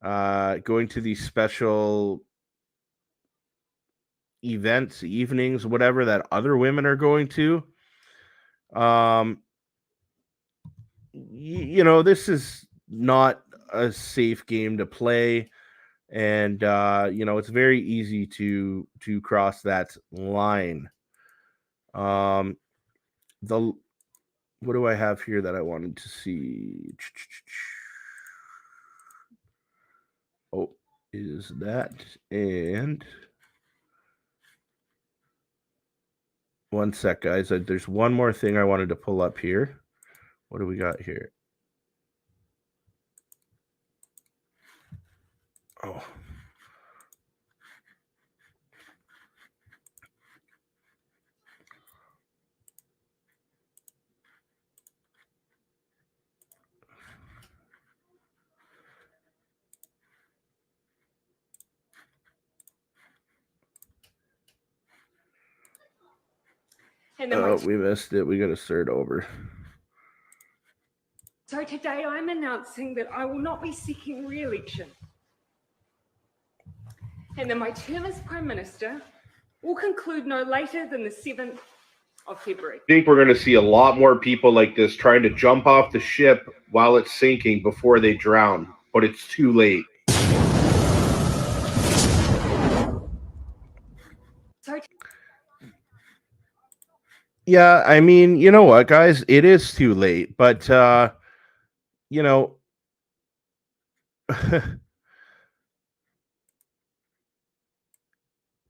going to these special events, evenings, whatever that other women are going to. This is not a safe game to play, and it's very easy to cross that line. What do I have here that I wanted to see? Oh, is that, and one sec, guys. There's one more thing I wanted to pull up here. What do we got here? Oh. Oh, we missed it. We got to start over. So today I'm announcing that I will not be seeking re-election, and that my term as Prime Minister will conclude no later than the 7th of February. I think we're going to see a lot more people like this trying to jump off the ship while it's sinking before they drown, but it's too late. Yeah, I mean, you know what, guys? It is too late, but,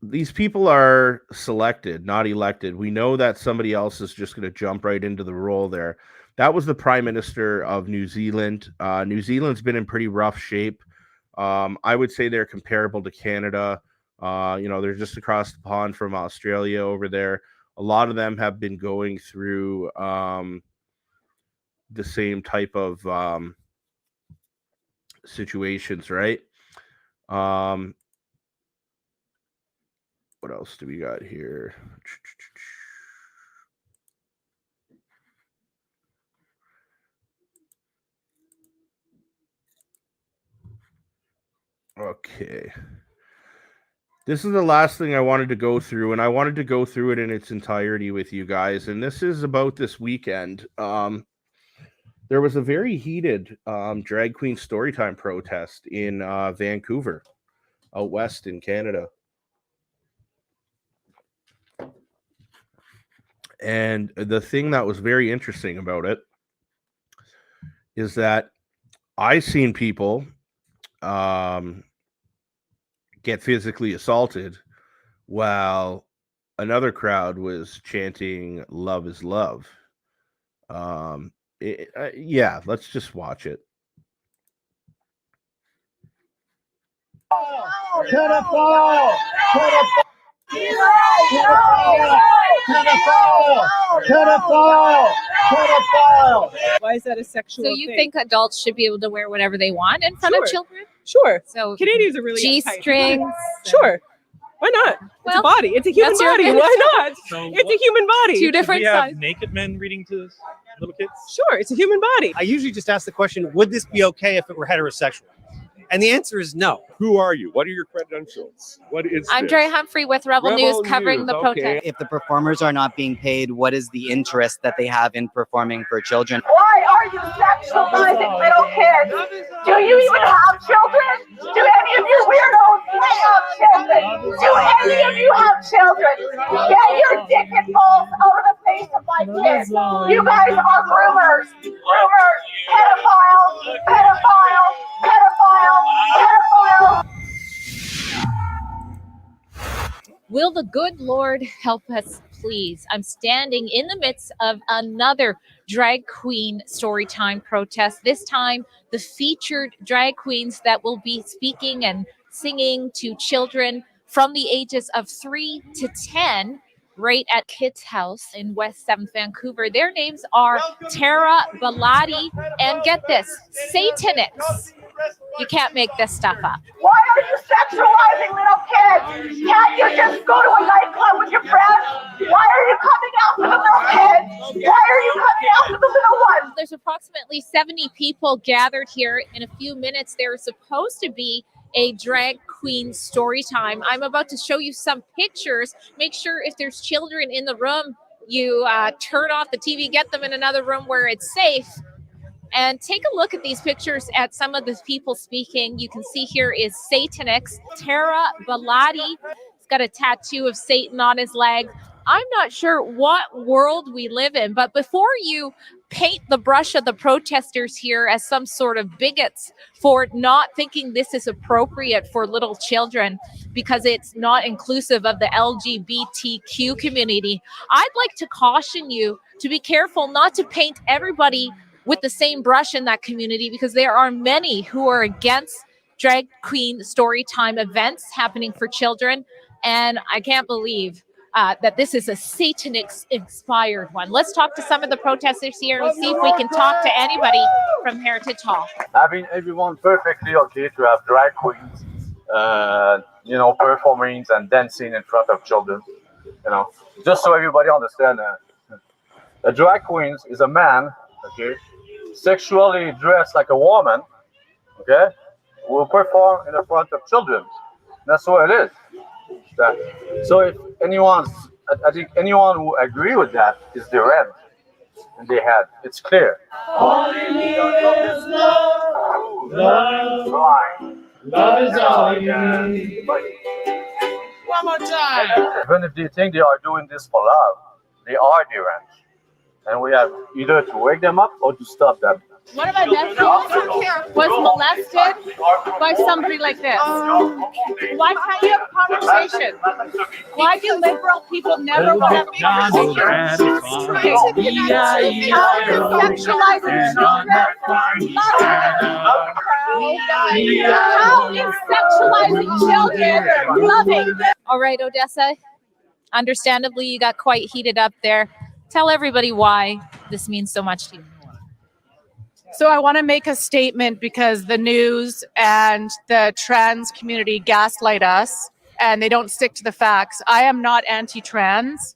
these people are selected, not elected. We know that somebody else is just going to jump right into the role there. That was the Prime Minister of New Zealand. New Zealand's been in pretty rough shape. I would say they're comparable to Canada. They're just across the pond from Australia over there. A lot of them have been going through the same type of situations, right? What else do we got here? Okay. This is the last thing I wanted to go through, and I wanted to go through it in its entirety with you guys. And this is about this weekend. There was a very heated drag queen storytime protest in Vancouver, out west in Canada. And the thing that was very interesting about it is that I seen people get physically assaulted while another crowd was chanting "Love is love." Yeah, let's just watch it. Why is that a sexual So you thing? think adults should be able to wear whatever they want in front of children? Sure. So Canadians are really uptight. G-strings. Sure. Why not? It's a body. It's a human that's your body. opinion. Why not? It's a human body. Two different Do we have sides. naked men reading to little kids? Sure, it's a human body. I usually just ask the question, would this be okay if it were heterosexual? And the answer is no. Who are you? What are your credentials? What is I'm this? Dre Humphrey with Rebel News Rebel covering News, the okay. protest. If the performers are not being paid, what is the interest that they have in performing for children? Why are you sexualizing little kids? Do you even have children? Do any of you weirdos have children? Do any of you have children? Get your dick and balls out of the face of my kids. You guys are groomers. Groomers. Pedophiles. Pedophiles. Pedophiles. Pedophiles. Will the good Lord help us, please? I'm standing in the midst of another drag queen storytime protest. This time, the featured drag queens that will be speaking and singing to children from the ages of 3 to 10 right at Kit's House in West 7th Vancouver. Their names are Tara Bellotti and, get this, Satanix. You can't make this stuff up. Why are you sexualizing little kids? Can't you just go to a nightclub with your friends? Why are you coming after the little kids? Why are you coming after the little ones? There's approximately 70 people gathered here. In a few minutes, there's supposed to be a drag queen story time. I'm about to show you some pictures. Make sure if there's children in the room, you turn off the TV, get them in another room where it's safe. And take a look at these pictures at some of the people speaking. You can see here is Satanix, Tara Bellotti. He's got a tattoo of Satan on his leg. I'm not sure what world we live in, but before you paint the brush of the protesters here as some sort of bigots for not thinking this is appropriate for little children because it's not inclusive of the LGBTQ community, I'd like to caution you to be careful not to paint everybody with the same brush in that community, because there are many who are against drag queen storytime events happening for children. And I can't believe that this is a Satanix inspired one. Let's talk to some of the protesters here and see if we can talk to anybody from Heritage Hall. I mean, everyone perfectly okay to have drag queens, performing and dancing in front of children. Just so everybody understand, a drag queen is a man, okay, sexually dressed like a woman, okay, who will perform in the front of children. That's what it is. So if I think anyone who agree with that is the rent in their head. It's clear. All you need is love. Love is all you need. One more time. Even if they think they are doing this for love, they are the rent. And we have either to wake them up or to stop them. One of my nephews was molested by somebody like this. Why can't you have a conversation? Why do liberal people never want to have a conversation? How is sexualizing children How is sexualizing children loving? All right, Odessa, understandably, you got quite heated up there. Tell everybody why this means so much to you. So I want to make a statement because the news and the trans community gaslight us and they don't stick to the facts. I am not anti-trans.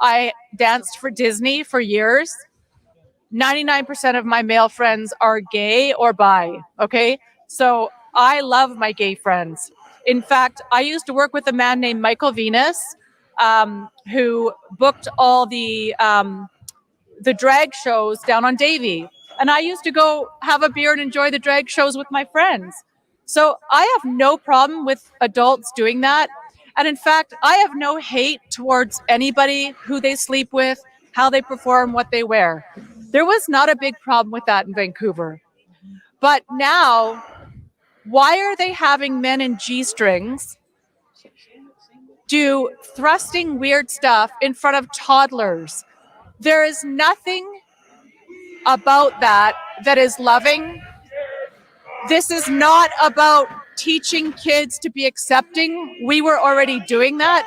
I danced for Disney for years. 99% of my male friends are gay or bi, okay? So I love my gay friends. In fact, I used to work with a man named Michael Venus, who booked all the drag shows down on Davie. And I used to go have a beer and enjoy the drag shows with my friends. So I have no problem with adults doing that. And in fact, I have no hate towards anybody who they sleep with, how they perform, what they wear. There was not a big problem with that in Vancouver. But now, why are they having men in G-strings do thrusting weird stuff in front of toddlers? There is nothing about that is loving. This is not about teaching kids to be accepting. We were already doing that.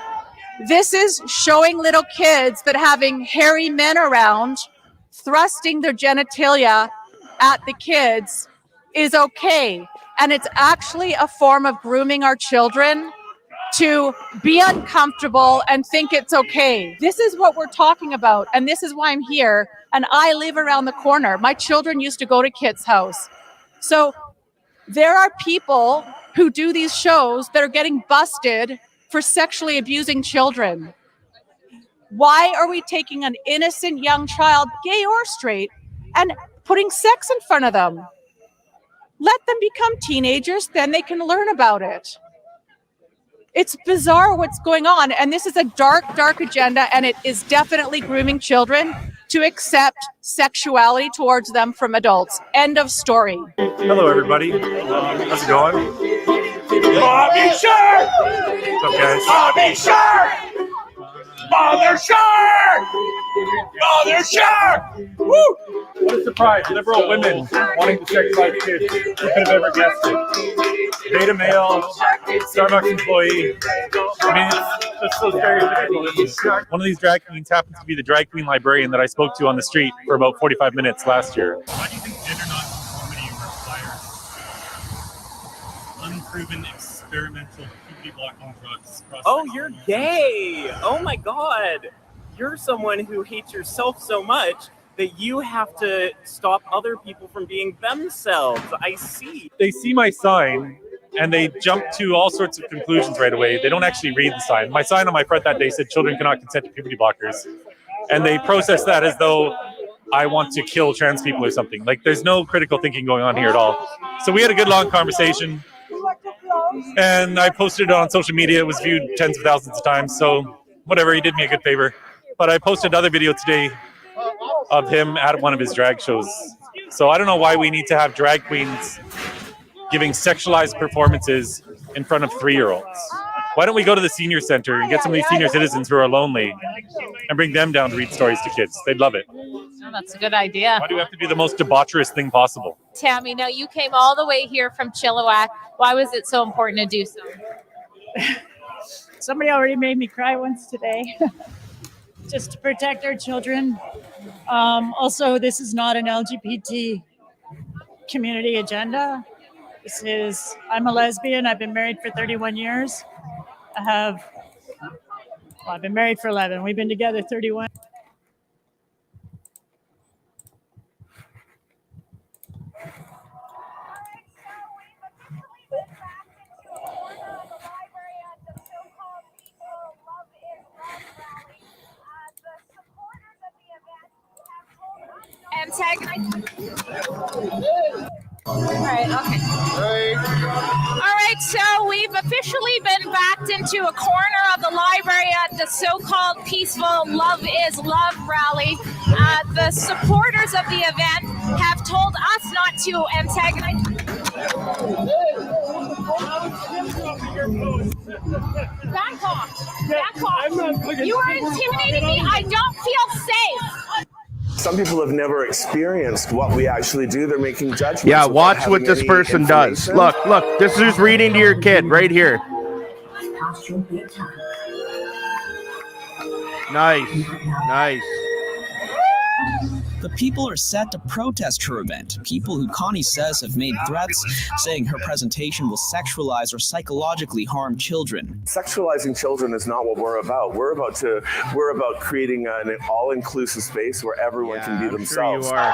This is showing little kids that having hairy men around, thrusting their genitalia at the kids is okay. And it's actually a form of grooming our children to be uncomfortable and think it's okay. This is what we're talking about, and this is why I'm here, and I live around the corner. My children used to go to Kit's house. So there are people who do these shows that are getting busted for sexually abusing children. Why are we taking an innocent young child, gay or straight, and putting sex in front of them? Let them become teenagers, then they can learn about it. It's bizarre what's going on, and this is a dark, dark agenda, and it is definitely grooming children to accept sexuality towards them from adults. End of story. Hello, everybody. How's it going? Bobby Shark! What's up, guys? Bobby Shark! Mother Shark! Mother Shark! Woo! What a surprise. Liberal women wanting to sexualize kids. Who could have ever guessed it? Beta male, Starbucks employee. I mean, it's just so stereotypical. One of these drag queens happens to be the drag queen librarian that I spoke to on the street for about 45 minutes last year. Why do you think gender nonconformity requires unproven experimental puberty blocking drugs? Oh, you're gay. Oh my God. You're someone who hates yourself so much that you have to stop other people from being themselves. I see. They see my sign and they jump to all sorts of conclusions right away. They don't actually read the sign. My sign on my front that day said children cannot consent to puberty blockers. And they process that as though I want to kill trans people or something. Like, there's no critical thinking going on here at all. So we had a good long conversation and I posted it on social media. It was viewed tens of thousands of times. So whatever, he did me a good favor. But I posted another video today of him at one of his drag shows. So I don't know why we need to have drag queens giving sexualized performances in front of 3-year-olds. Why don't we go to the senior center and get some of these senior citizens who are lonely and bring them down to read stories to kids? They'd love it. Oh, that's a good idea. Why do we have to do the most debaucherous thing possible? Tammy, now you came all the way here from Chilliwack. Why was it so important to do so? Somebody already made me cry once today. Just to protect our children. Also, this is not an LGBT community agenda. I'm a lesbian. I've been married for 31 years. I've been married for 11. We've been together 31. Alright, okay. Alright, so we've officially been backed into a corner of the library at the so-called peaceful Love is Love rally. The supporters of the event have told us not to antagonize. Back off! Back off! You are intimidating me! I don't feel safe! Some people have never experienced what we actually do. They're making judgments. Yeah, watch what this person does. Look, this is who's reading to your kid right here. Nice. The people are set to protest her event. People who Connie says have made threats, saying her presentation will sexualize or psychologically harm children. Sexualizing children is not what we're about. We're about creating an all-inclusive space where everyone can be themselves. Sure you are.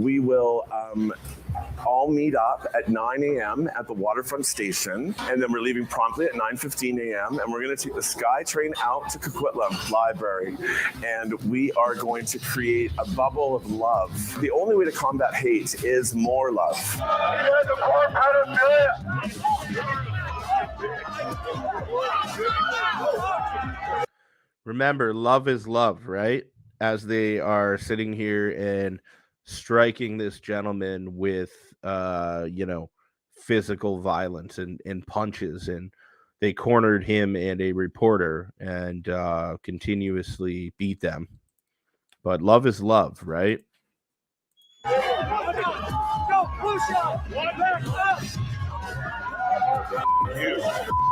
we will all meet up at 9 a.m. at the waterfront station, and then we're leaving promptly at 9:15 a.m. and we're going to take the SkyTrain out to Coquitlam Library, and we are going to create a bubble of love. The only way to combat hate is more love. Remember, love is love, right? As they are sitting here and striking this gentleman with, physical violence and punches, and they cornered him and a reporter and continuously beat them. But love is love, right?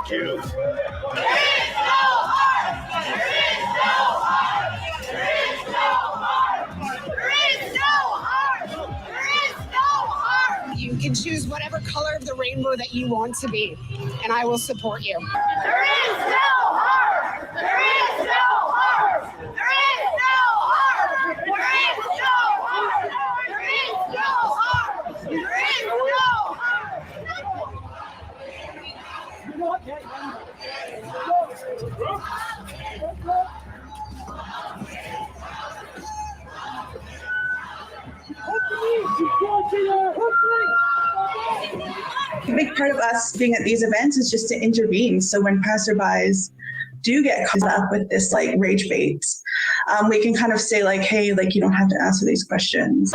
You. You can choose whatever color of the rainbow that you want to be, and I will support you. There is no harm! There is no harm! There is no harm! There is no harm! There is no harm! There is no A big part of us being at these events is just to intervene. So when passerbys do get caught up with this like rage bait, we can kind of say like, hey, like you don't have to answer these questions.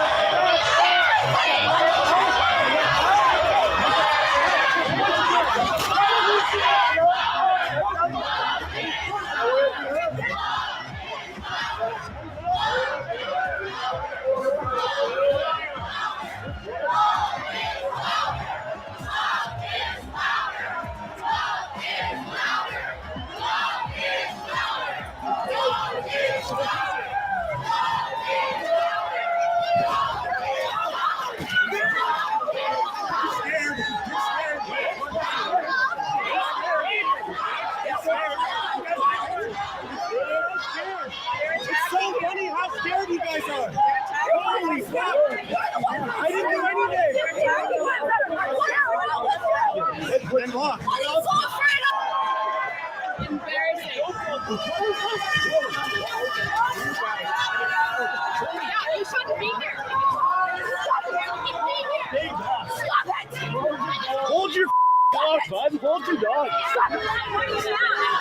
Hold your dog, bud. Hold your dog.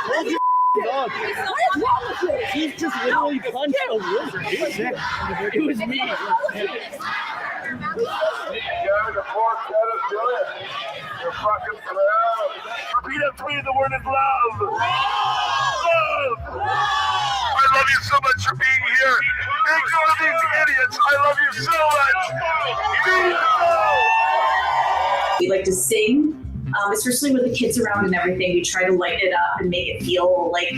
Hold your dog. He's just literally punched a lizard. It was me. You're fucking proud. Repeat after me, the word is love. Love. I love you so much for being here. Ignore these idiots. I love you so much. We like to sing, especially with the kids around and everything. We try to lighten it up and make it feel like,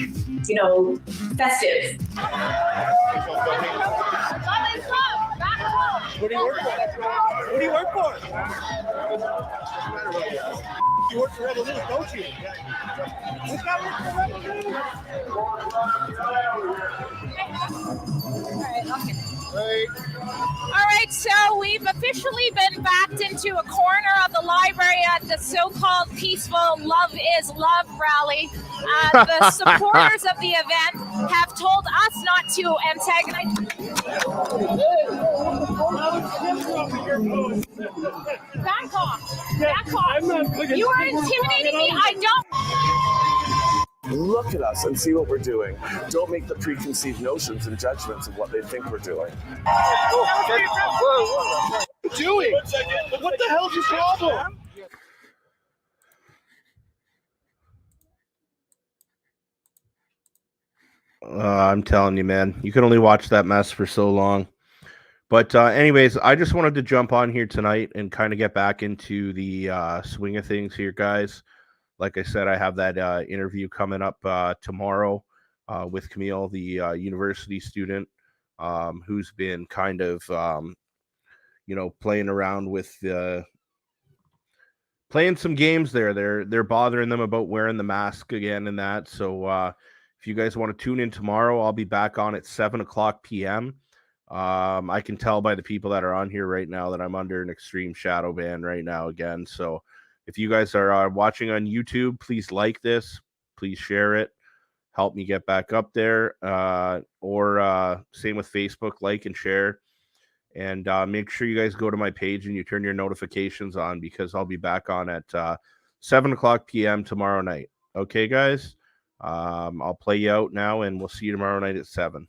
festive. What do you work for? What do you work for? You work for Rebel News, don't you? This guy works for Rebel News. All right, so we've officially been backed into a corner of the library at the so-called peaceful Love is Love rally. The supporters of the event have told us not to antagonize. Back off. Back off. You are intimidating me. I don't. Look at us and see what we're doing. Don't make the preconceived notions and judgments of what they think we're doing. What are you doing? What the hell's your problem? I'm telling you, man, you can only watch that mess for so long. But anyways, I just wanted to jump on here tonight and kind of get back into the swing of things here, guys. Like I said, I have that interview coming up tomorrow with Camille, the university student who's been kind of, playing around with playing some games there. They're bothering them about wearing the mask again and that. So if you guys want to tune in tomorrow, I'll be back on at 7:00 p.m. I can tell by the people that are on here right now that I'm under an extreme shadow ban right now again. So if you guys are watching on YouTube, please like this, please share it, help me get back up there. Or same with Facebook, like and share. And make sure you guys go to my page and you turn your notifications on, because I'll be back on at 7:00 p.m. tomorrow night. Okay, guys? I'll play you out now, and we'll see you tomorrow night at 7.